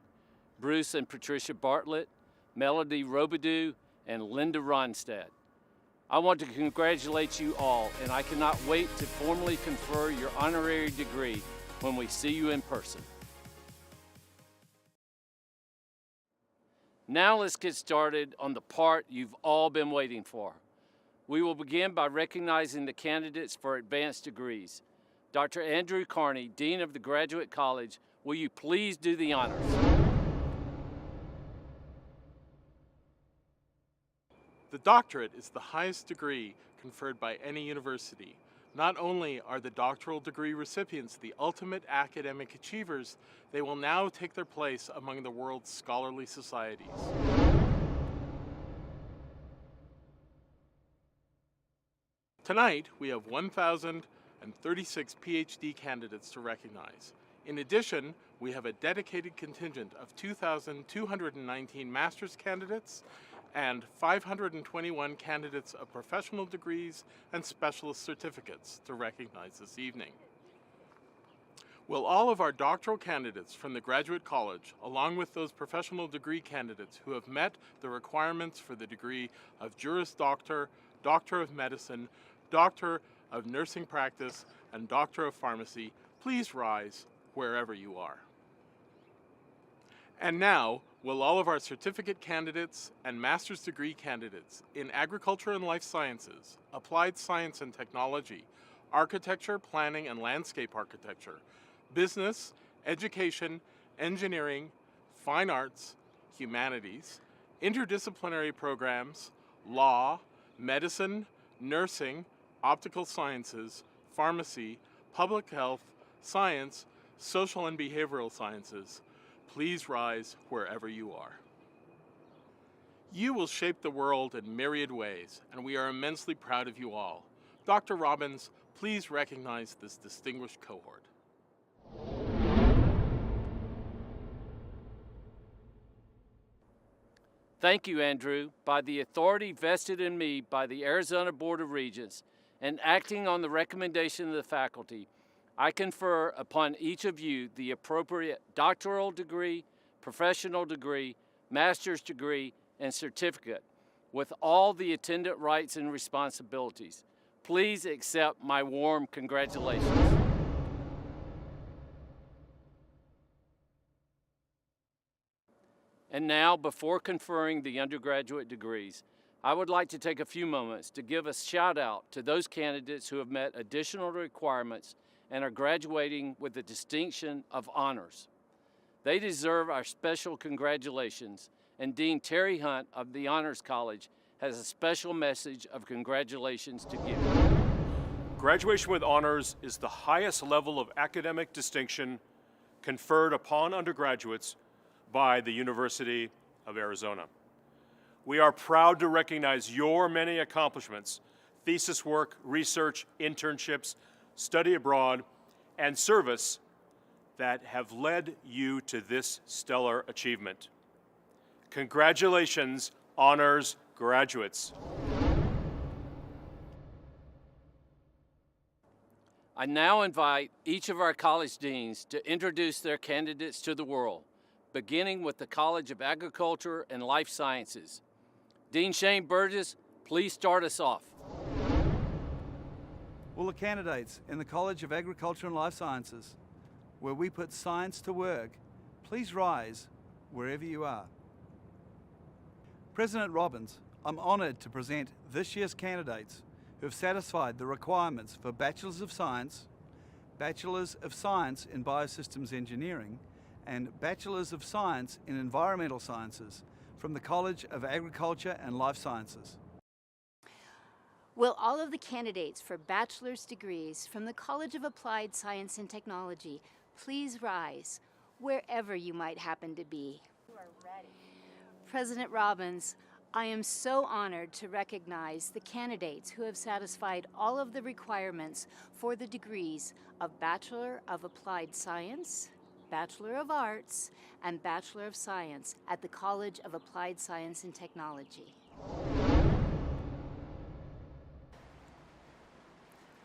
Bruce and Patricia Bartlett, Melody Robidoux, and Linda Ronstadt. I want to congratulate you all, and I cannot wait to formally confer your honorary degree when we see you in person. Now let's get started on the part you've all been waiting for. We will begin by recognizing the candidates for advanced degrees. Dr. Andrew Carney, Dean of the Graduate College, will you please do the honors? The doctorate is the highest degree conferred by any university. Not only are the doctoral degree recipients the ultimate academic achievers, they will now take their place among the world's scholarly societies. Tonight, we have 1,000 and 36 PhD candidates to recognize. In addition, we have a dedicated contingent of 2,219 master's candidates and 521 candidates of professional degrees and specialist certificates to recognize this evening. Will all of our doctoral candidates from the Graduate College, along with those professional degree candidates who have met the requirements for the degree of Juris Doctor, Doctor of Medicine, Doctor of Nursing Practice, and Doctor of Pharmacy, please rise wherever you are. And now, will all of our certificate candidates and master's degree candidates in agriculture and life sciences, applied science and technology, architecture, planning and landscape architecture, business, education, engineering, fine arts, humanities, interdisciplinary programs, law, medicine, nursing, optical sciences, pharmacy, public health, science, social and behavioral sciences, please rise wherever you are. You will shape the world in myriad ways, and we are immensely proud of you all. Dr. Robbins, please recognize this distinguished cohort. Thank you, Andrew. By the authority vested in me by the Arizona Board of Regents and acting on the recommendation of the faculty, I confer upon each of you the appropriate doctoral degree, professional degree, master's degree, and certificate with all the attendant rights and responsibilities. Please accept my warm congratulations. And now, before conferring the undergraduate degrees, I would like to take a few moments to give a shout out to those candidates who have met additional requirements and are graduating with the distinction of honors. They deserve our special congratulations, and Dean Terry Hunt of the Honors College has a special message of congratulations to give. Graduation with honors is the highest level of academic distinction conferred upon undergraduates by the University of Arizona. We are proud to recognize your many accomplishments, thesis work, research, internships, study abroad, and service that have led you to this stellar achievement. Congratulations, honors graduates. I now invite each of our college deans to introduce their candidates to the world, beginning with the College of Agriculture and Life Sciences. Dean Shane Burgess, please start us off. Will the candidates in the College of Agriculture and Life Sciences, where we put science to work, please rise wherever you are. President Robbins, I'm honoured to present this year's candidates who have satisfied the requirements for Bachelors of Science, Bachelors of Science in Biosystems Engineering, and Bachelors of Science in Environmental Sciences from the College of Agriculture and Life Sciences. Will all of the candidates for bachelor's degrees from the College of Applied Science and Technology please rise wherever you might happen to be? President Robbins, I am so honored to recognize the candidates who have satisfied all of the requirements for the degrees of Bachelor of Applied Science, Bachelor of Arts, and Bachelor of Science at the College of Applied Science and Technology.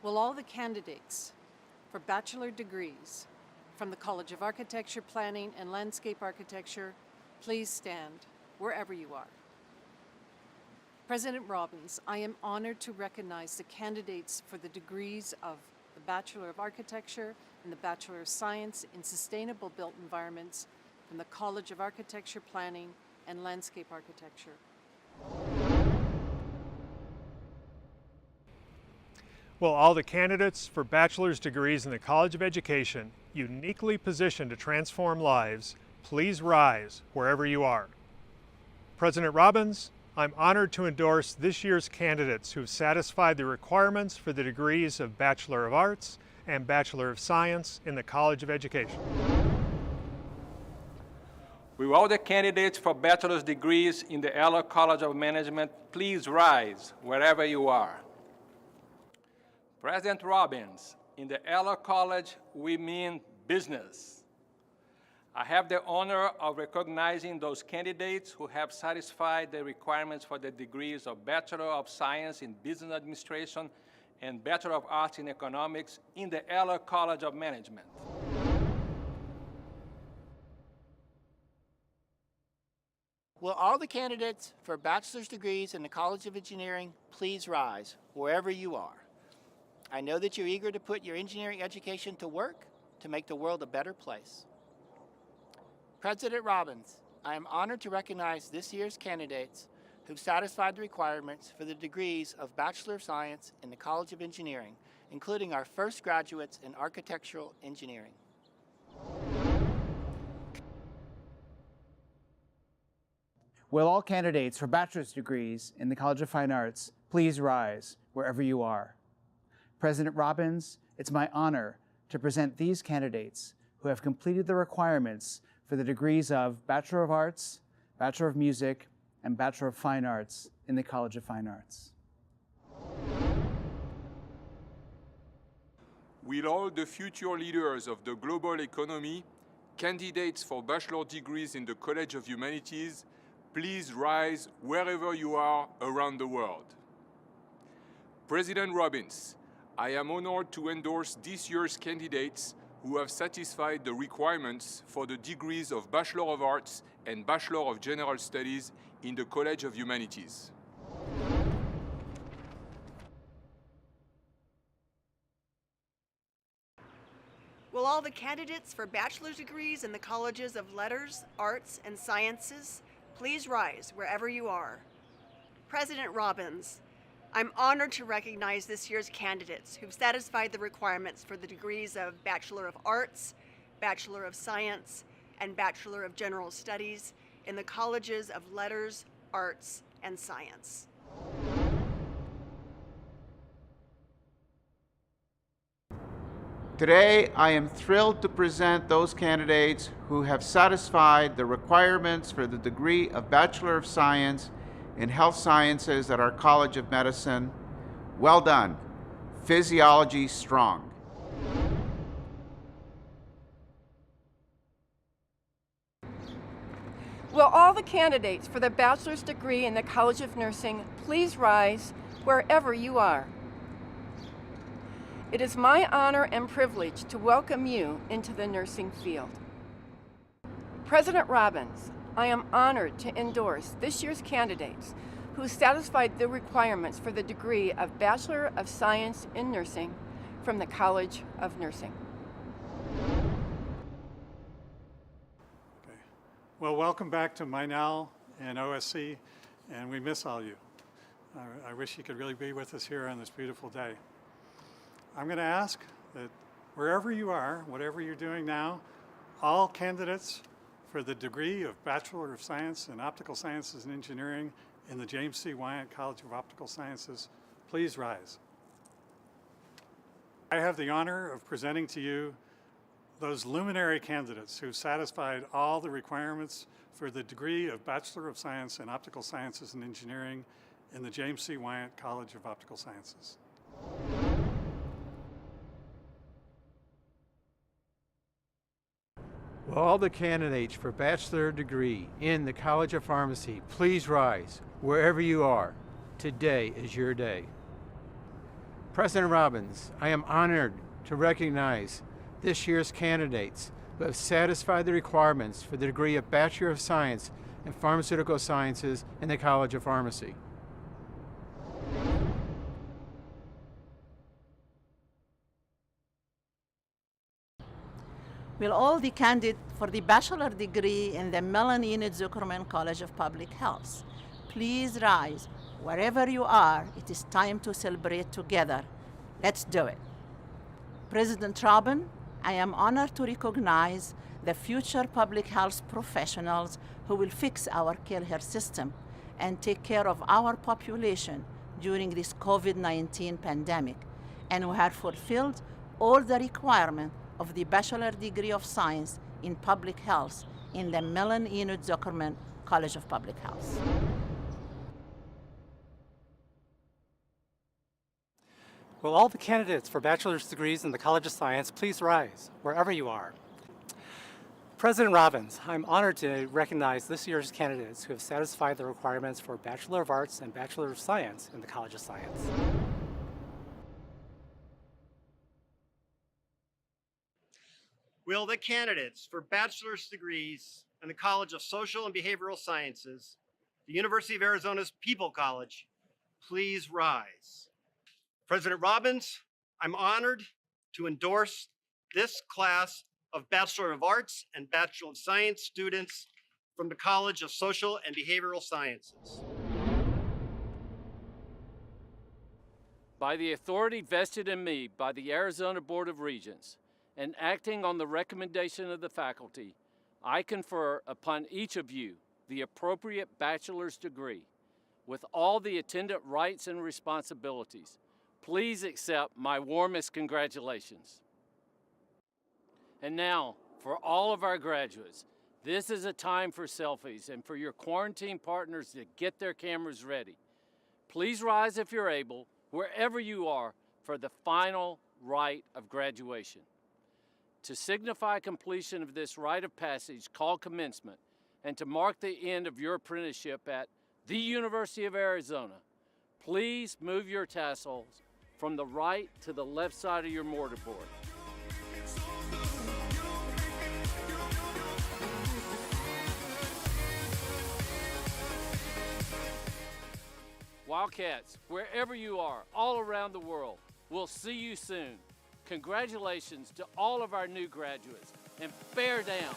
Will all the candidates for bachelor degrees from the College of Architecture, Planning, and Landscape Architecture please stand wherever you are? President Robbins, I am honored to recognize the candidates for the degrees of the Bachelor of Architecture and the Bachelor of Science in Sustainable Built Environments from the College of Architecture, Planning, and Landscape Architecture. Will all the candidates for bachelor's degrees in the College of Education, uniquely positioned to transform lives, please rise wherever you are? President Robbins, I'm honored to endorse this year's candidates who have satisfied the requirements for the degrees of Bachelor of Arts and Bachelor of Science in the College of Education. Will all the candidates for bachelor's degrees in the Eller College of Management please rise wherever you are? President Robbins, In the Eller College, we mean business. I have the honor of recognizing those candidates who have satisfied the requirements for the degrees of Bachelor of Science in Business Administration and Bachelor of Arts in Economics in the Eller College of Management. Will all the candidates for bachelor's degrees in the College of Engineering please rise wherever you are? I know that you're eager to put your engineering education to work to make the world a better place. President Robbins, I am honored to recognize this year's candidates who've satisfied the requirements for the degrees of Bachelor of Science in the College of Engineering, including our first graduates in architectural engineering. Will all candidates for bachelor's degrees in the College of Fine Arts please rise wherever you are? President Robbins, it's my honor to present these candidates who have completed the requirements for the degrees of Bachelor of Arts, Bachelor of Music, and Bachelor of Fine Arts in the College of Fine Arts. Will all the future leaders of the global economy, candidates for bachelor degrees in the College of Humanities, please rise wherever you are around the world. President Robbins, I am honored to endorse this year's candidates who have satisfied the requirements for the degrees of Bachelor of Arts and Bachelor of General Studies in the College of Humanities. Will all the candidates for bachelor's degrees in the Colleges of Letters, Arts, and Sciences please rise wherever you are? President Robbins, I'm honored to recognize this year's candidates who've satisfied the requirements for the degrees of Bachelor of Arts, Bachelor of Science, and Bachelor of General Studies in the Colleges of Letters, Arts, and Science. Today, I am thrilled to present those candidates who have satisfied the requirements for the degree of Bachelor of Science in Health Sciences at our College of Medicine. Well done. Physiology strong. Will all the candidates for the bachelor's degree in the College of Nursing please rise wherever you are? It is my honor and privilege to welcome you into the nursing field. President Robbins, I am honored to endorse this year's candidates who satisfied the requirements for the degree of Bachelor of Science in Nursing from the College of Nursing. Well, welcome back to Minel and OSC, and we miss all you. I wish you could really be with us here on this beautiful day. I'm going to ask that wherever you are, whatever you're doing now, all candidates for the degree of Bachelor of Science in Optical Sciences and Engineering in the James C. Wyant College of Optical Sciences, please rise. I have the honor of presenting to you those luminary candidates who satisfied all the requirements for the degree of Bachelor of Science in Optical Sciences and Engineering in the James C. Wyant College of Optical Sciences. Will all the candidates for bachelor degree in the College of Pharmacy please rise wherever you are? Today is your day. President Robbins, I am honored to recognize this year's candidates who have satisfied the requirements for the degree of Bachelor of Science in Pharmaceutical Sciences in the College of Pharmacy. Will all the candidates for the bachelor degree in the Mellon Enid Zuckerman College of Public Health please rise wherever you are? It is time to celebrate together. Let's do it. President Robbins, I am honored to recognize the future public health professionals who will fix our care system and take care of our population during this COVID-19 pandemic, and who have fulfilled all the requirements of the Bachelor degree of Science in Public Health in the Mellon Enid Zuckerman College of Public Health. Will all the candidates for bachelor's degrees in the College of Science please rise, wherever you are? President Robbins, I'm honored to recognize this year's candidates who have satisfied the requirements for Bachelor of Arts and Bachelor of Science in the College of Science. Will the candidates for bachelor's degrees in the College of Social and Behavioral Sciences, the University of Arizona's People College, please rise? President Robbins, I'm honored to endorse this class of Bachelor of Arts and Bachelor of Science students from the College of Social and Behavioral Sciences. By the authority vested in me by the Arizona Board of Regents, and acting on the recommendation of the faculty, I confer upon each of you the appropriate bachelor's degree with all the attendant rights and responsibilities. Please accept my warmest congratulations. And now, for all of our graduates, this is a time for selfies and for your quarantine partners to get their cameras ready. Please rise if you're able, wherever you are, for the final rite of graduation. To signify completion of this rite of passage called commencement, and to mark the end of your apprenticeship at the University of Arizona, please move your tassels from the right to the left side of your mortarboard. Wildcats, wherever you are, all around the world, we'll see you soon. Congratulations to all of our new graduates, and bear down.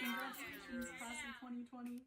Congratulations, class of 2020.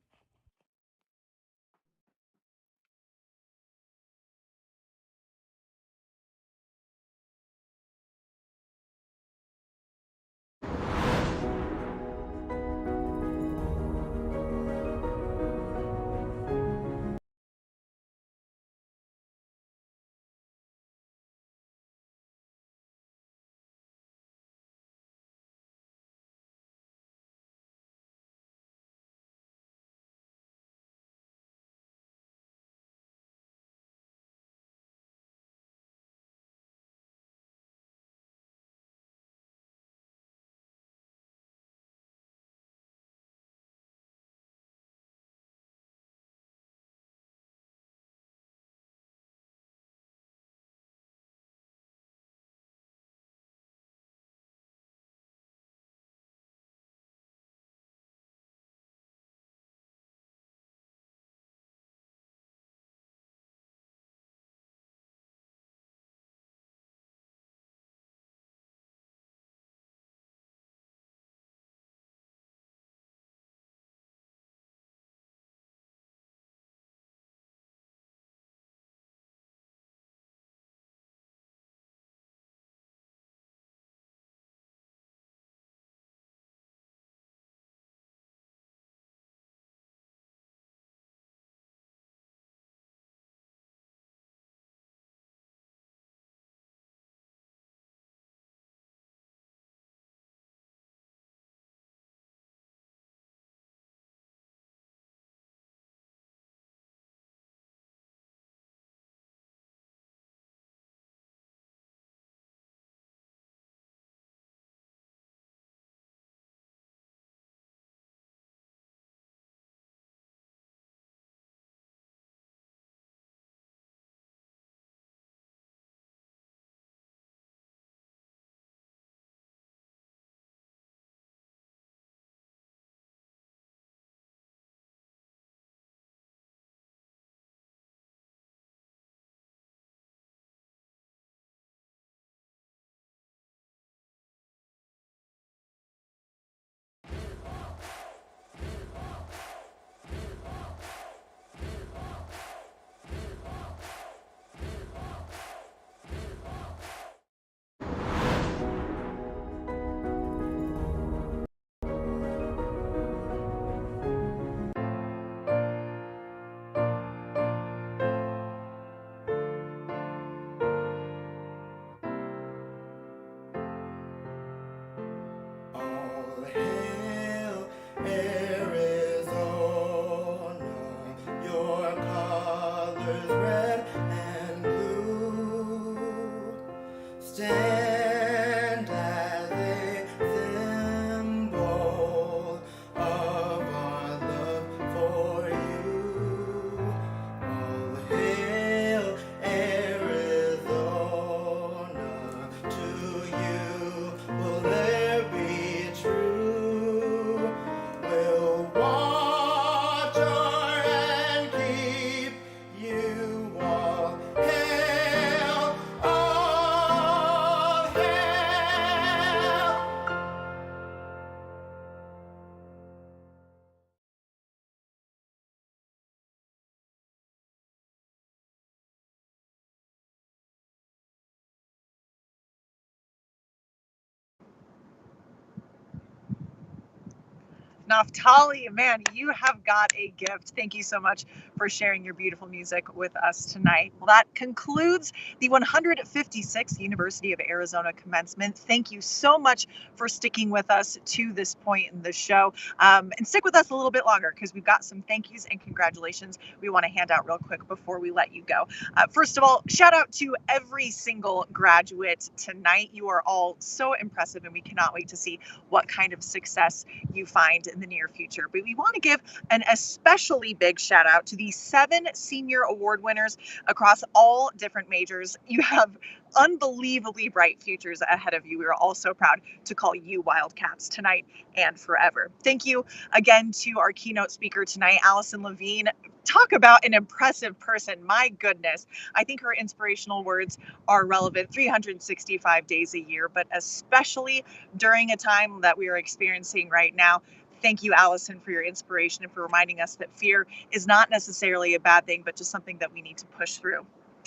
Naftali, man, you have got a gift. Thank you so much for sharing your beautiful music with us tonight. Well, that concludes the 156th University of Arizona Commencement. Thank you so much for sticking with us to this point in the show. And stick with us a little bit longer because we've got some thank yous and congratulations we want to hand out real quick before we let you go. First of all, shout out to every single graduate tonight. You are all so impressive, and we cannot wait to see what kind of success you find in the near future. But we want to give an especially big shout out to the 7 senior award winners across all different majors. You have unbelievably bright futures ahead of you. We are all so proud to call you Wildcats tonight and forever. Thank you again to our keynote speaker tonight, Allison Levine. Talk about an impressive person. My goodness. I think her inspirational words are relevant 365 days a year, but especially during a time that we are experiencing right now. Thank you, Allison, for your inspiration and for reminding us that fear is not necessarily a bad thing, but just something that we need to push through.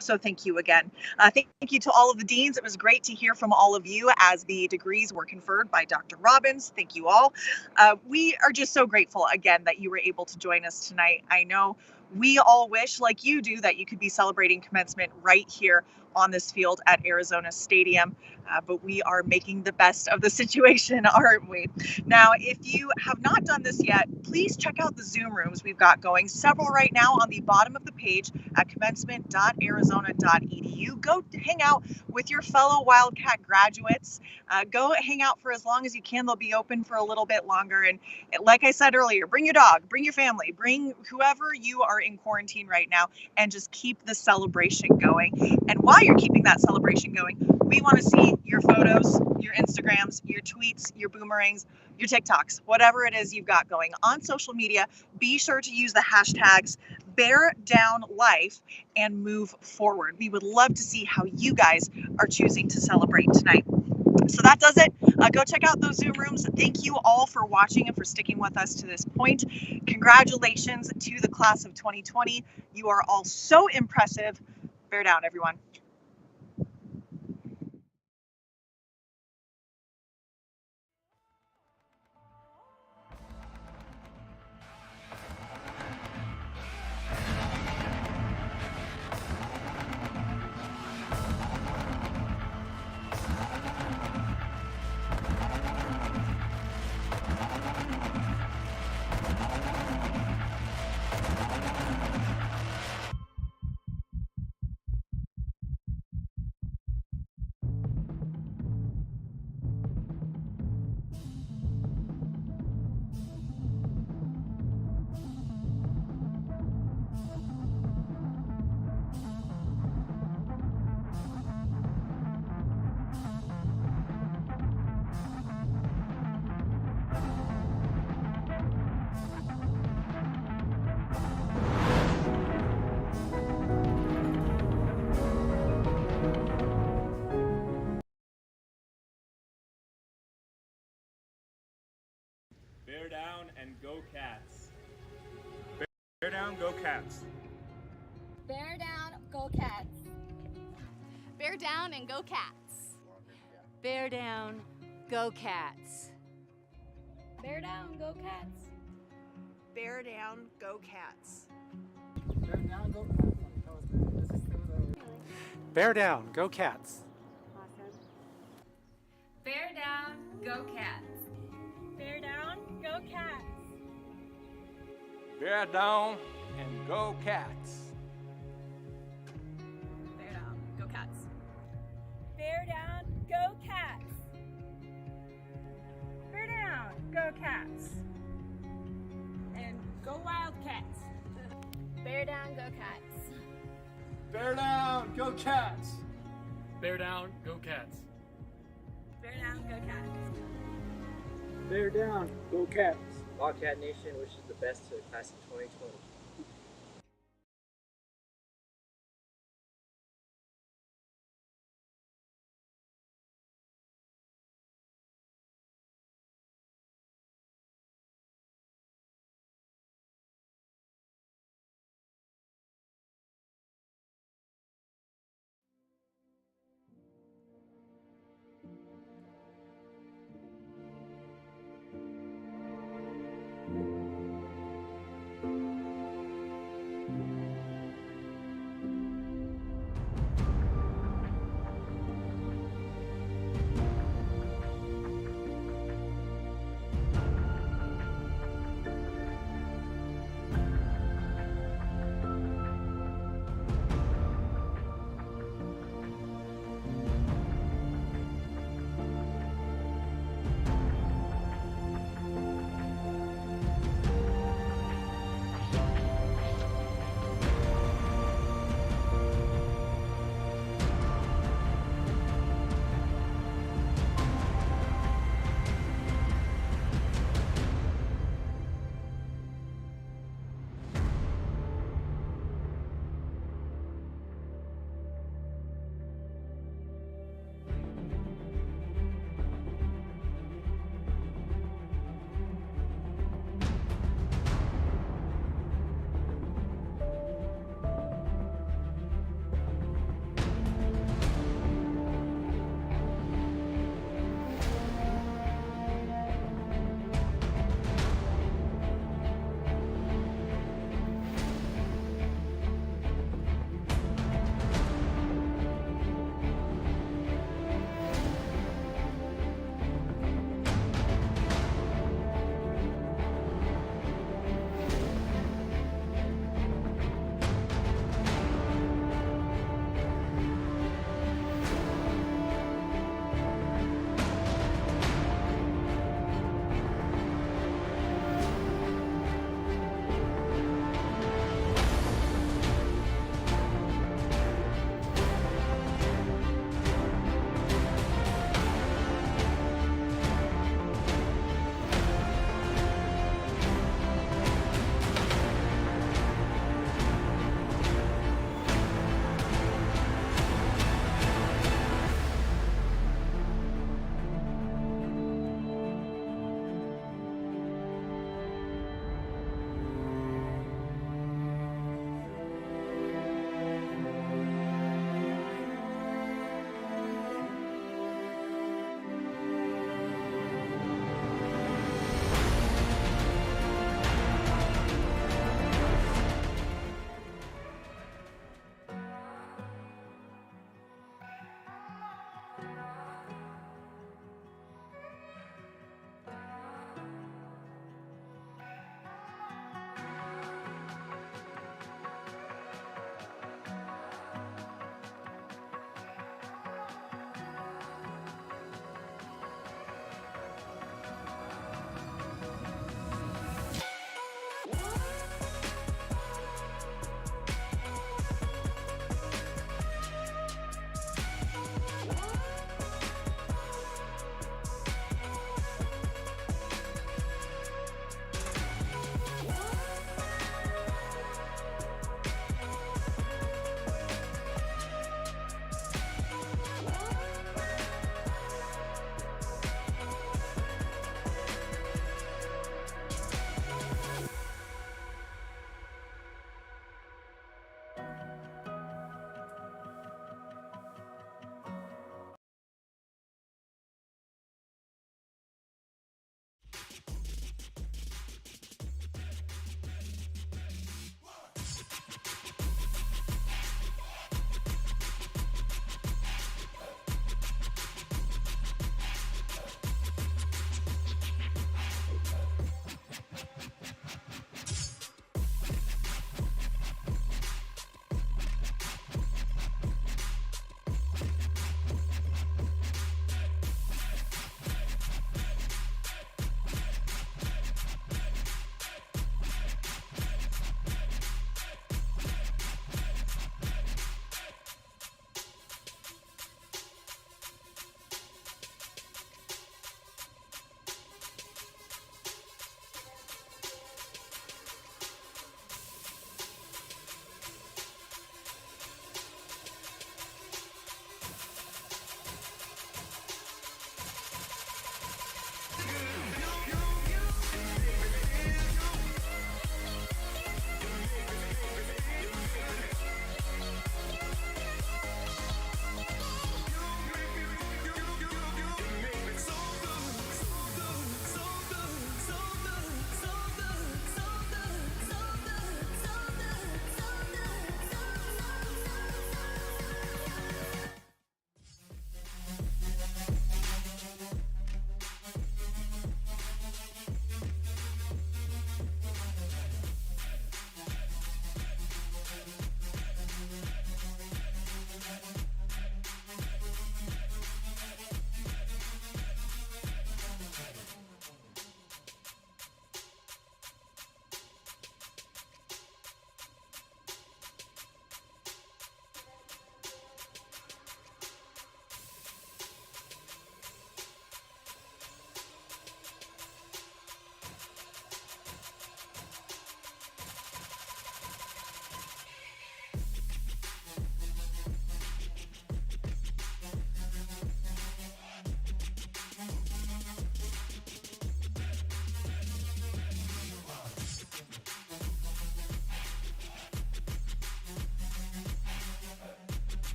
So thank you again. Thank you to all of the deans. It was great to hear from all of you as the degrees were conferred by Dr. Robbins. Thank you all. We are just so grateful again that you were able to join us tonight. I know we all wish, like you do, that you could be celebrating commencement right here on this field at Arizona Stadium. But we are making the best of the situation, aren't we? Now, if you have not done this yet, please check out the Zoom rooms we've got going. Several right now on the bottom of the page at commencement.arizona.edu. Go hang out with your fellow Wildcat graduates. Go hang out for as long as you can. They'll be open for a little bit longer. And like I said earlier, bring your dog, bring your family, bring whoever you are in quarantine right now, and just keep the celebration going. And while you're keeping that celebration going, we want to see your photos, your Instagrams, your tweets, your boomerangs, your TikToks, whatever it is you've got going on social media. Be sure to use the hashtags #BearDownLife and move forward. We would love to see how you guys are choosing to celebrate tonight. So that does it. Go check out those Zoom rooms. Thank you all for watching and for sticking with us to this point. Congratulations to the class of 2020. You are all so impressive. Bear down, everyone. Bear down and go Cats. Bear down, go Cats. Bear down, go Cats. Bear down and go Cats. Bear down, go Cats. Bear down, go Cats. Bear down, go Cats. Bear down, go Cats. Bear down, go Cats. Bear down, go Cats. Bear down and go Cats. Bear down, go Cats. Bear down, go Cats. Bear down, go Cats. And go Wildcats. Bear down, go Cats. Bear down, go Cats. Bear down, go Cats. Bear down, go Cats. Bear down, go Cats. Wildcat Nation wishes the best to the class of 2020.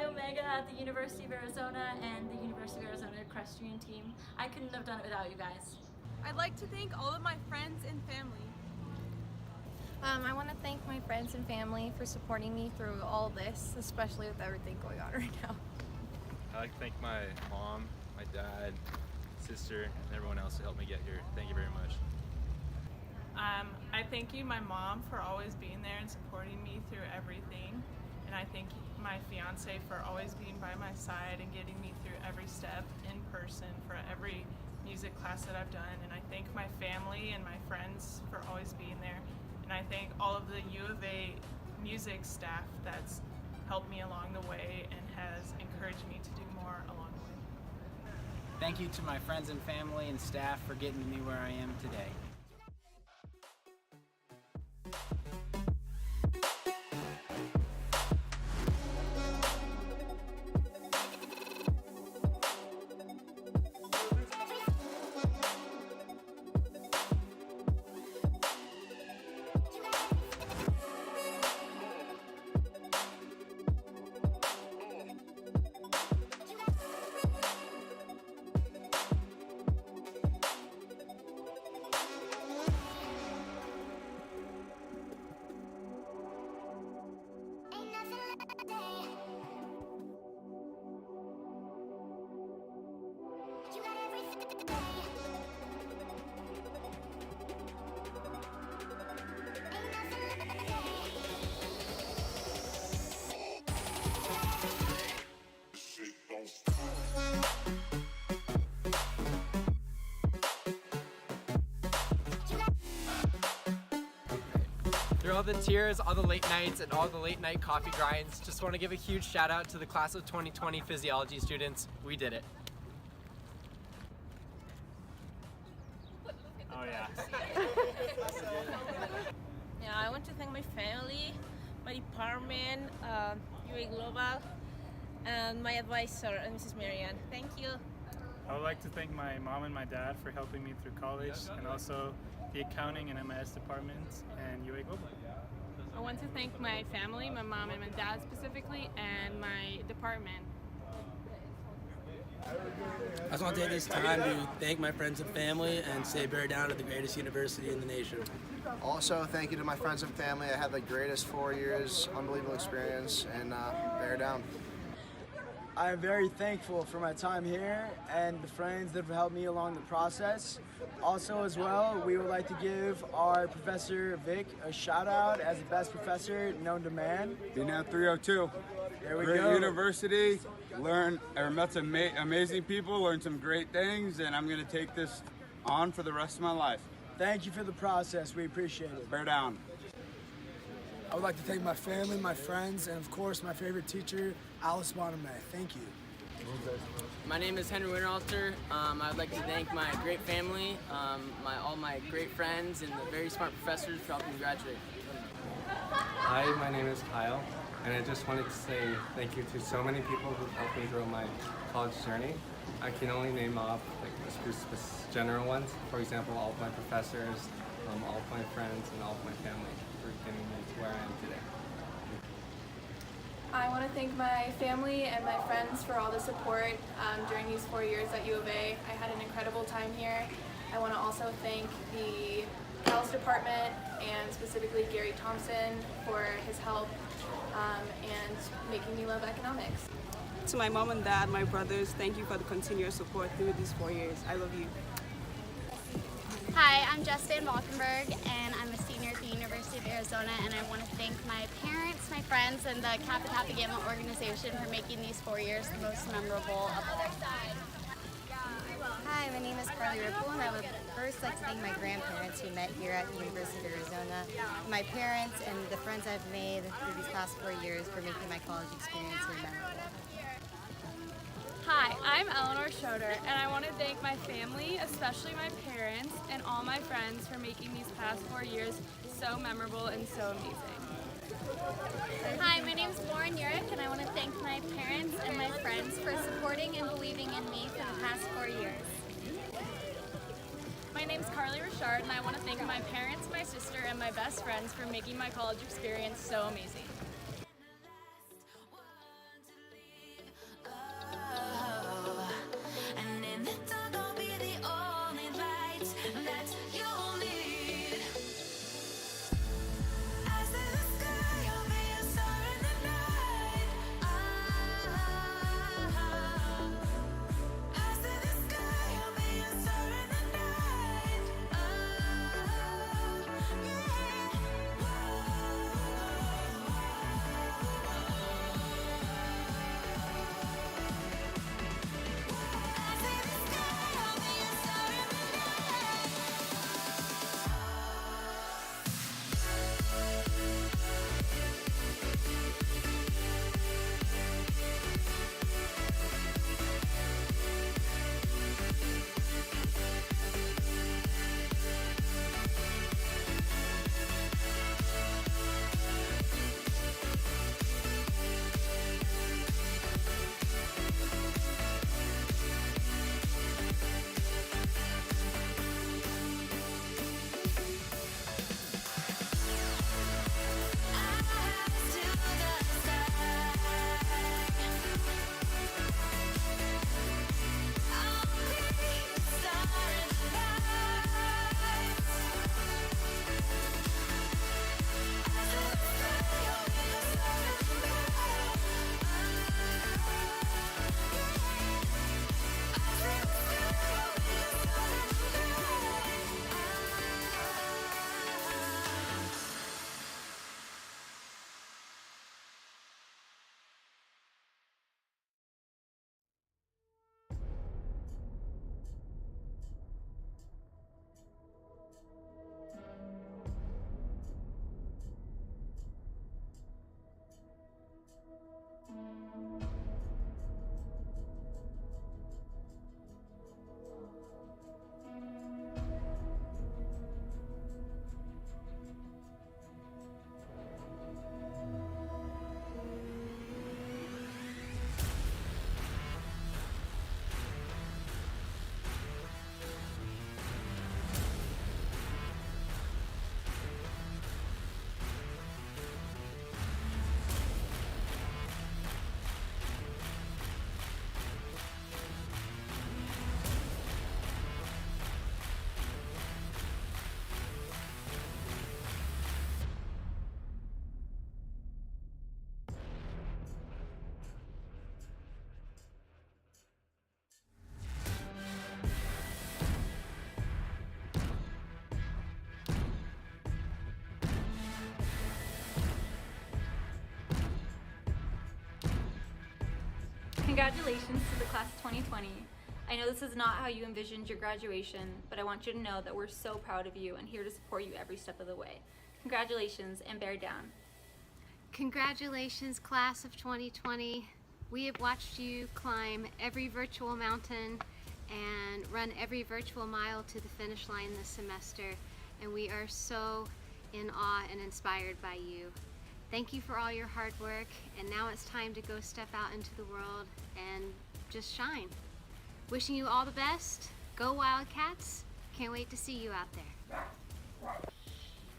Omega at the University of Arizona and the University of Arizona equestrian team. I couldn't have done it without you guys. I'd like to thank all of my friends and family. I want to thank my friends and family for supporting me through all this, especially with everything going on right now. I'd like to thank my mom, my dad, sister, and everyone else who helped me get here. Thank you very much. I thank you, my mom, for always being there and supporting me through everything. And I thank my fiance for always being by my side and getting me through every step in person for every music class that I've done. And I thank my family and my friends for always being there. And I thank all of the U of A music staff that's helped me along the way and has encouraged me to do more along the way. Thank you to my friends and family and staff for getting me where I am today. Through all the tears, all the late nights, and all the late night coffee grinds, just want to give a huge shout out to the class of 2020 physiology students. We did it. Oh yeah. Yeah, I want to thank my family, my department, UA Global, and my advisor, Mrs. Marianne. Thank you. I would like to thank my mom and my dad for helping me through college, and also the accounting and MS departments and UA Global. I want to thank my family, my mom and my dad specifically, and my department. I just want to take this time to thank my friends and family and say bear down to the greatest university in the nation. Also, thank you to my friends and family. I had the greatest 4 years, unbelievable experience, and bear down. I am very thankful for my time here and the friends that have helped me along the process. Also, as well, we would like to give our Professor Vic a shout out as the best professor known to man. BNAP 302. There we Great go. university. Met some amazing people, learned some great things, and I'm going to take this on for the rest of my life. Thank you for the process. We appreciate it. Bear down. I would like to thank my family, my friends, and of course my favorite teacher, Alice Bonamay. Thank you. My name is Henry Winterhalter. I'd like to thank my great family, all my great friends, and the very smart professors for helping me graduate. Hi, my name is Kyle, and I just wanted to say thank you to so many people who've helped me through my college journey. I can only name off like a few general ones. For example, all of my professors, all of my friends, and all of my family for getting me to where I am today. I want to thank my family and my friends for all the support during these 4 years at U of A. I had an incredible time here. I want to also thank the Cal's department and specifically Gary Thompson for his help and making me love economics. To my mom and dad, my brothers, thank you for the continuous support through these 4 years. I love you. Hi, I'm Justin Valkenberg, and I'm a senior at the University of Arizona, and I want to thank my parents, my friends, and the Kappa Kappa Gamma organization for making these 4 years the most memorable of all. Hi, my name is Carly Ripple, and I would first like to thank my grandparents who met here at the University of Arizona, my parents, and the friends I've made through these past 4 years for making my college experience so memorable. Hi, I'm Eleanor Schroeder, and I want to thank my family, especially my parents, and all my friends for making these past 4 years so memorable and so amazing. Hi, my name is Lauren Urich, and I want to thank my parents and my friends for supporting and believing in me for the past 4 years. My name is Carly Richard, and I want to thank my parents, my sister, and my best friends for making my college experience so amazing. Congratulations to the class of 2020. I know this is not how you envisioned your graduation, but I want you to know that we're so proud of you and here to support you every step of the way. Congratulations and bear down. Congratulations, class of 2020. We have watched you climb every virtual mountain and run every virtual mile to the finish line this semester, and we are so in awe and inspired by you. Thank you for all your hard work, and now it's time to go step out into the world and just shine. Wishing you all the best. Go Wildcats. Can't wait to see you out there.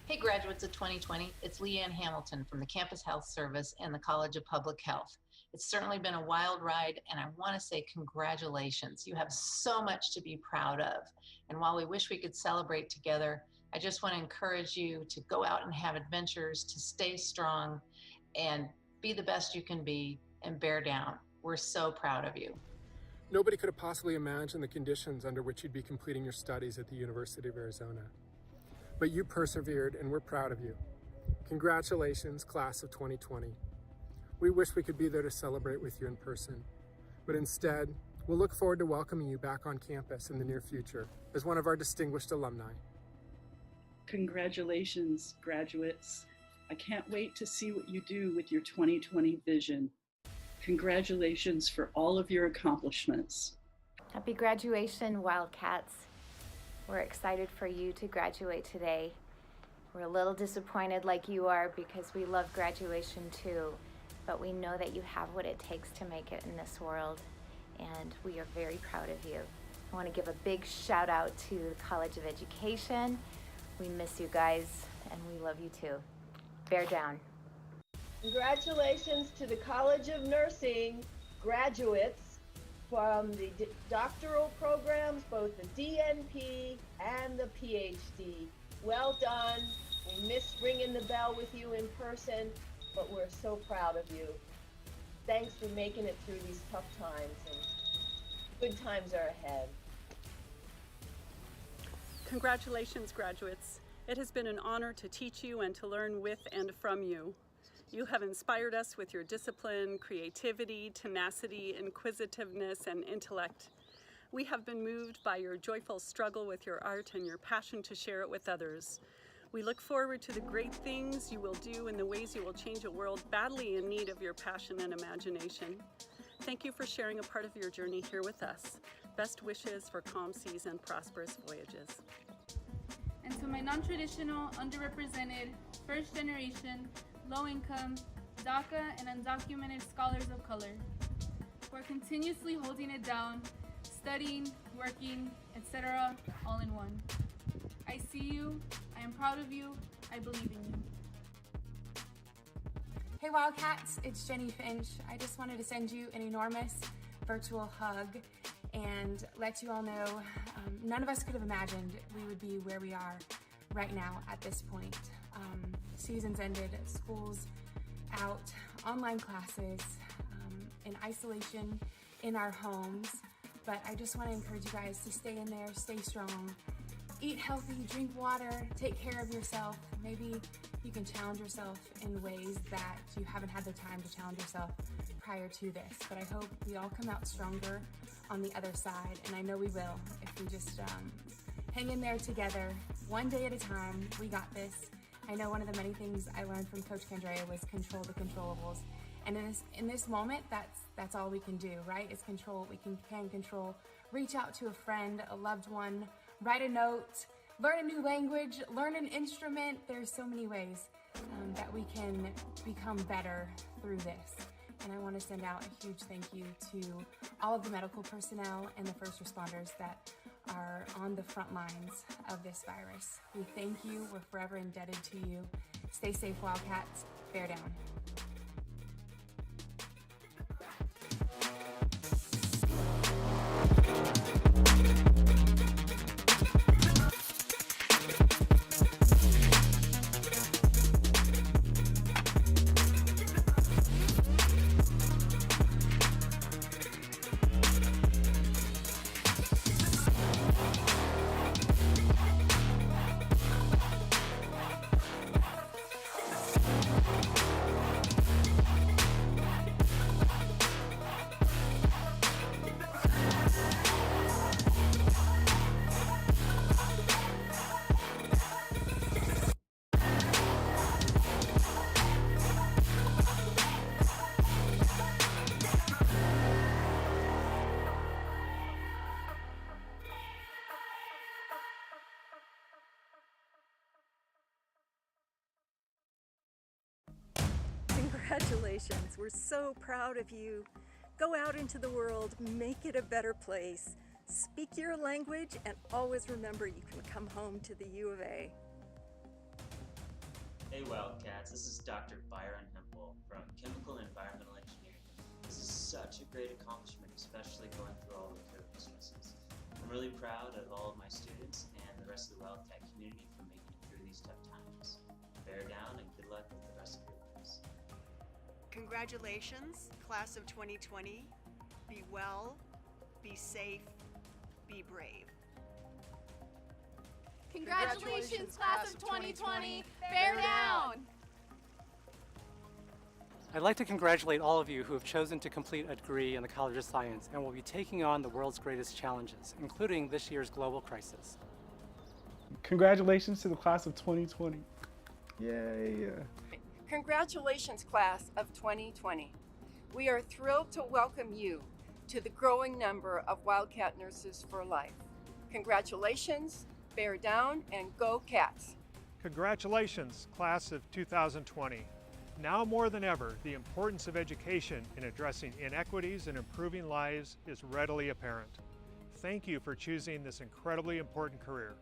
Hey graduates of 2020, it's Leanne Hamilton from the Campus Health Service and the College of Public Health. It's certainly been a wild ride, and I want to say congratulations. You have so much to be proud of. And while we wish we could celebrate together, I just want to encourage you to go out and have adventures, to stay strong and be the best you can be and bear down. We're so proud of you. Nobody could have possibly imagined the conditions under which you'd be completing your studies at the University of Arizona. But you persevered, and we're proud of you. Congratulations, class of 2020. We wish we could be there to celebrate with you in person, but instead, we'll look forward to welcoming you back on campus in the near future as one of our distinguished alumni. Congratulations, graduates. I can't wait to see what you do with your 2020 vision. Congratulations for all of your accomplishments. Happy graduation, Wildcats. We're excited for you to graduate today. We're a little disappointed like you are because we love graduation too, but we know that you have what it takes to make it in this world, and we are very proud of you. I want to give a big shout out to the College of Education. We miss you guys, and we love you too. Bear down. Congratulations to the College of Nursing graduates from the doctoral programs, both the DNP and the PhD. Well done. We missed ringing the bell with you in person, but we're so proud of you. Thanks for making it through these tough times, and good times are ahead. Congratulations, graduates. It has been an honor to teach you and to learn with and from you. You have inspired us with your discipline, creativity, tenacity, inquisitiveness, and intellect. We have been moved by your joyful struggle with your art and your passion to share it with others. We look forward to the great things you will do and the ways you will change a world badly in need of your passion and imagination. Thank you for sharing a part of your journey here with us. Best wishes for calm seas and prosperous voyages. And to my non-traditional, underrepresented, first generation, low-income, DACA, and undocumented scholars of color, who are continuously holding it down, studying, working, etc., all in one. I see you, I am proud of you, I believe in you. Hey Wildcats, it's Jenny Finch. I just wanted to send you an enormous virtual hug and let you all know none of us could have imagined we would be where we are right now at this point. Seasons ended, school's out, online classes, in isolation in our homes, but I just want to encourage you guys to stay in there, stay strong, eat healthy, drink water, take care of yourself. Maybe you can challenge yourself in ways that you haven't had the time to challenge yourself prior to this, but I hope we all come out stronger on the other side, and I know we will if we just hang in there together, one day at a time. We got this. I know one of the many things I learned from Coach Candrea was control the controllables, and in this moment, that's all we can do, right? Is control what we can control. Reach out to a friend, a loved one, write a note, learn a new language, learn an instrument. There's so many ways that we can become better through this. And I want to send out a huge thank you to all of the medical personnel and the first responders that are on the front lines of this virus. We thank you. We're forever indebted to you. Stay safe, Wildcats. Bear down. Congratulations, we're so proud of you. Go out into the world, make it a better place. Speak your language, and always remember you can come home to the U of A. Hey Wildcats, this is Dr. Byron Hempel from Chemical and Environmental Engineering. This is such a great accomplishment, especially going through all the COVID stresses. I'm really proud of all of my students and the rest of the Wildcat community for making it through these tough times. Bear down and good luck with the rest of your lives. Congratulations, class of 2020. Be well, be safe, be brave. Congratulations, class of 2020. Bear down! I'd like to congratulate all of you who have chosen to complete a degree in the College of Science and will be taking on the world's greatest challenges, including this year's global crisis. Congratulations to the class of 2020. Yay! Congratulations, class of 2020. We are thrilled to welcome you to the growing number of Wildcat Nurses for Life. Congratulations, bear down, and go Cats. Congratulations, class of 2020. Now more than ever, the importance of education in addressing inequities and improving lives is readily apparent. Thank you for choosing this incredibly important career.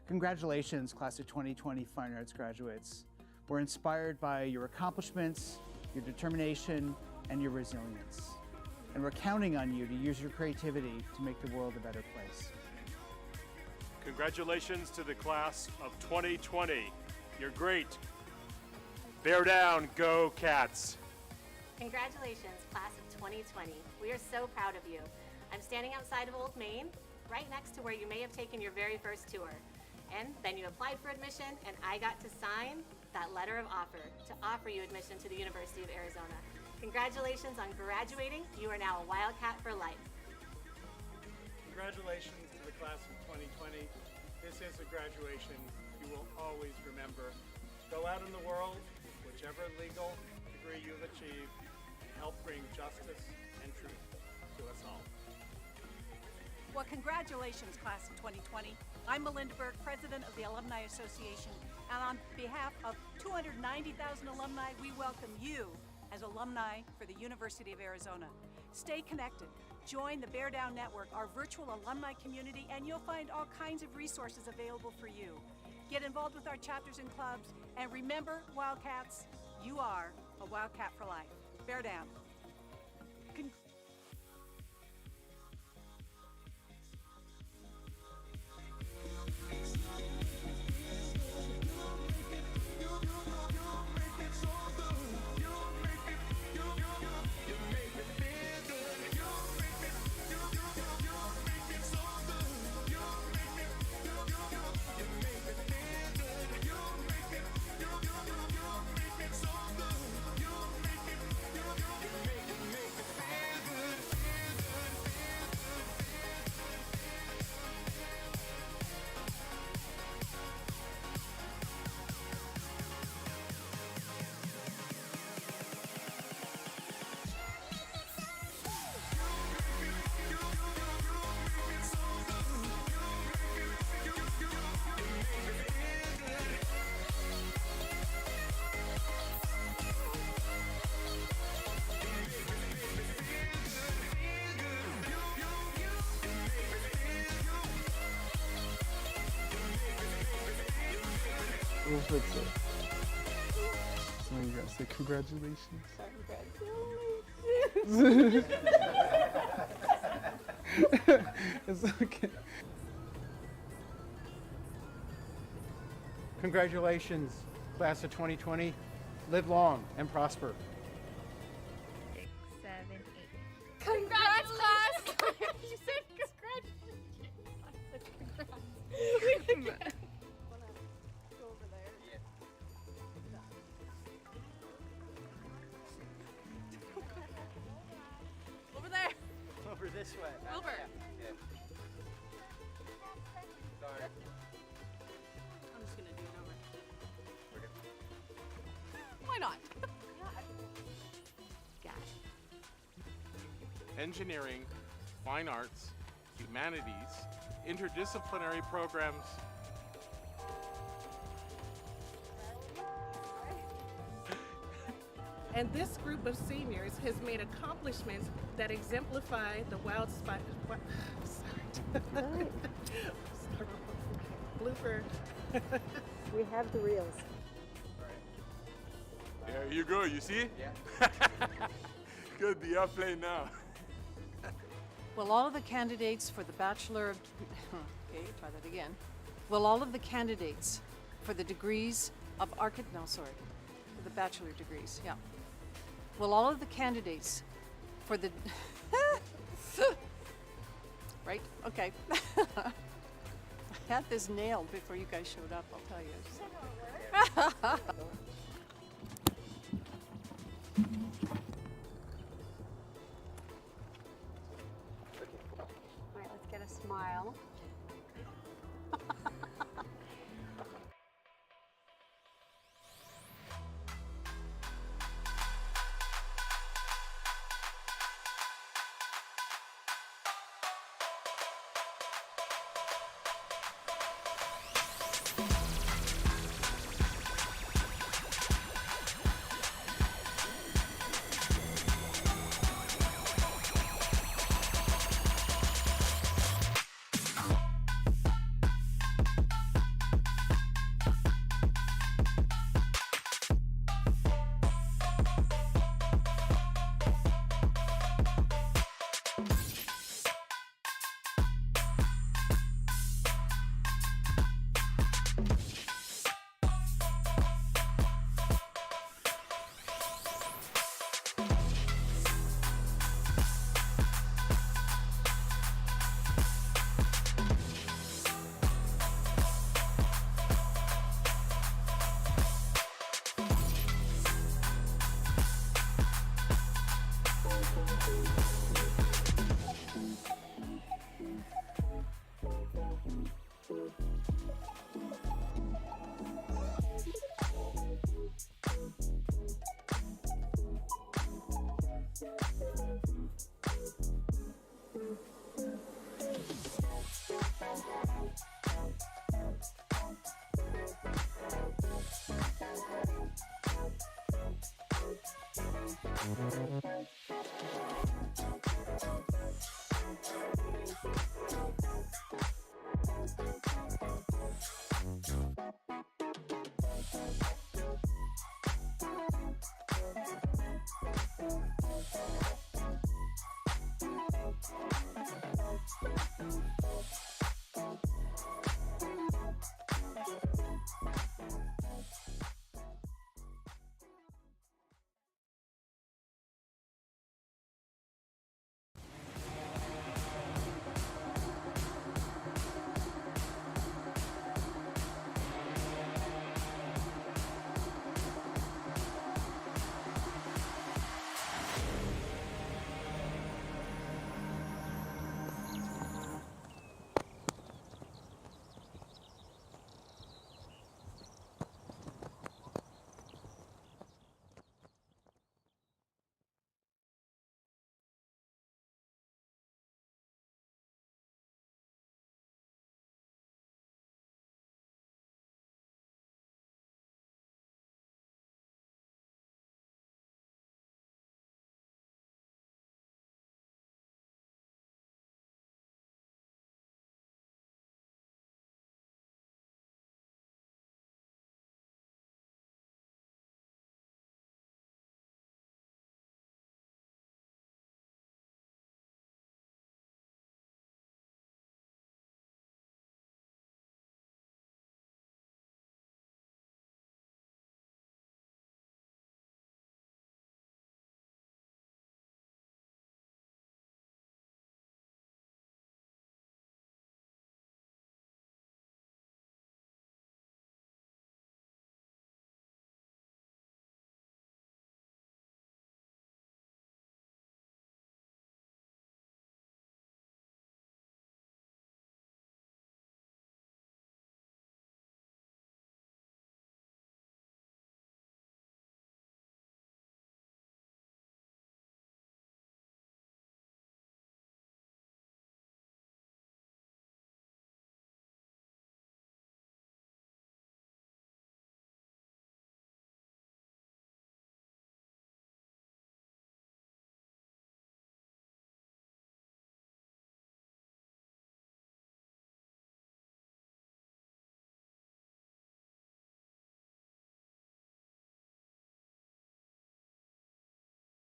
Congratulations, class of 2020 Fine Arts graduates. We're inspired by your accomplishments, your determination, and your resilience. And we're counting on you to use your creativity to make the world a better place. Congratulations to the class of 2020. You're great. Bear down, go Cats. Congratulations, class of 2020. We are so proud of you. I'm standing outside of Old Main, right next to where you may have taken your very first tour. And then you applied for admission, and I got to sign that letter of offer to offer you admission to the University of Arizona. Congratulations on graduating. You are now a Wildcat for life. Congratulations to the class of 2020. This is a graduation you will always remember. Go out in the world, whichever legal degree you've achieved, and help bring justice and truth to us all. Well, congratulations, class of 2020. I'm Melinda Burke, president of the Alumni Association, and on behalf of 290,000 alumni, we welcome you as alumni for the University of Arizona. Stay connected. Join the Bear Down Network, our virtual alumni community, and you'll find all kinds of resources available for you. Get involved with our chapters and clubs, and remember, Wildcats, you are a Wildcat for life. Bear down. What's it? So you guys say congratulations. It's okay. Congratulations, class of 2020. Live long and prosper. 6, 7, 8. Congrats, class! You said congrats. Over there. Over this way. Wilbur. Yeah. Sorry. I'm just gonna do it over. We're good. Why not? Engineering, fine arts, humanities, interdisciplinary programs. And this group of seniors has made accomplishments that exemplify the wild spot. Sorry. Blooper. We have the reels. There you go, you see? Yeah. Good, the airplane now. Will all of the candidates for the Bachelor of... Okay, try that again. Will all of the candidates for the degrees of for the bachelor degrees, yeah. Will all of the candidates for the... Right, okay. I had this nailed before you guys showed up, I'll tell you. All right, let's get a smile. Thank you.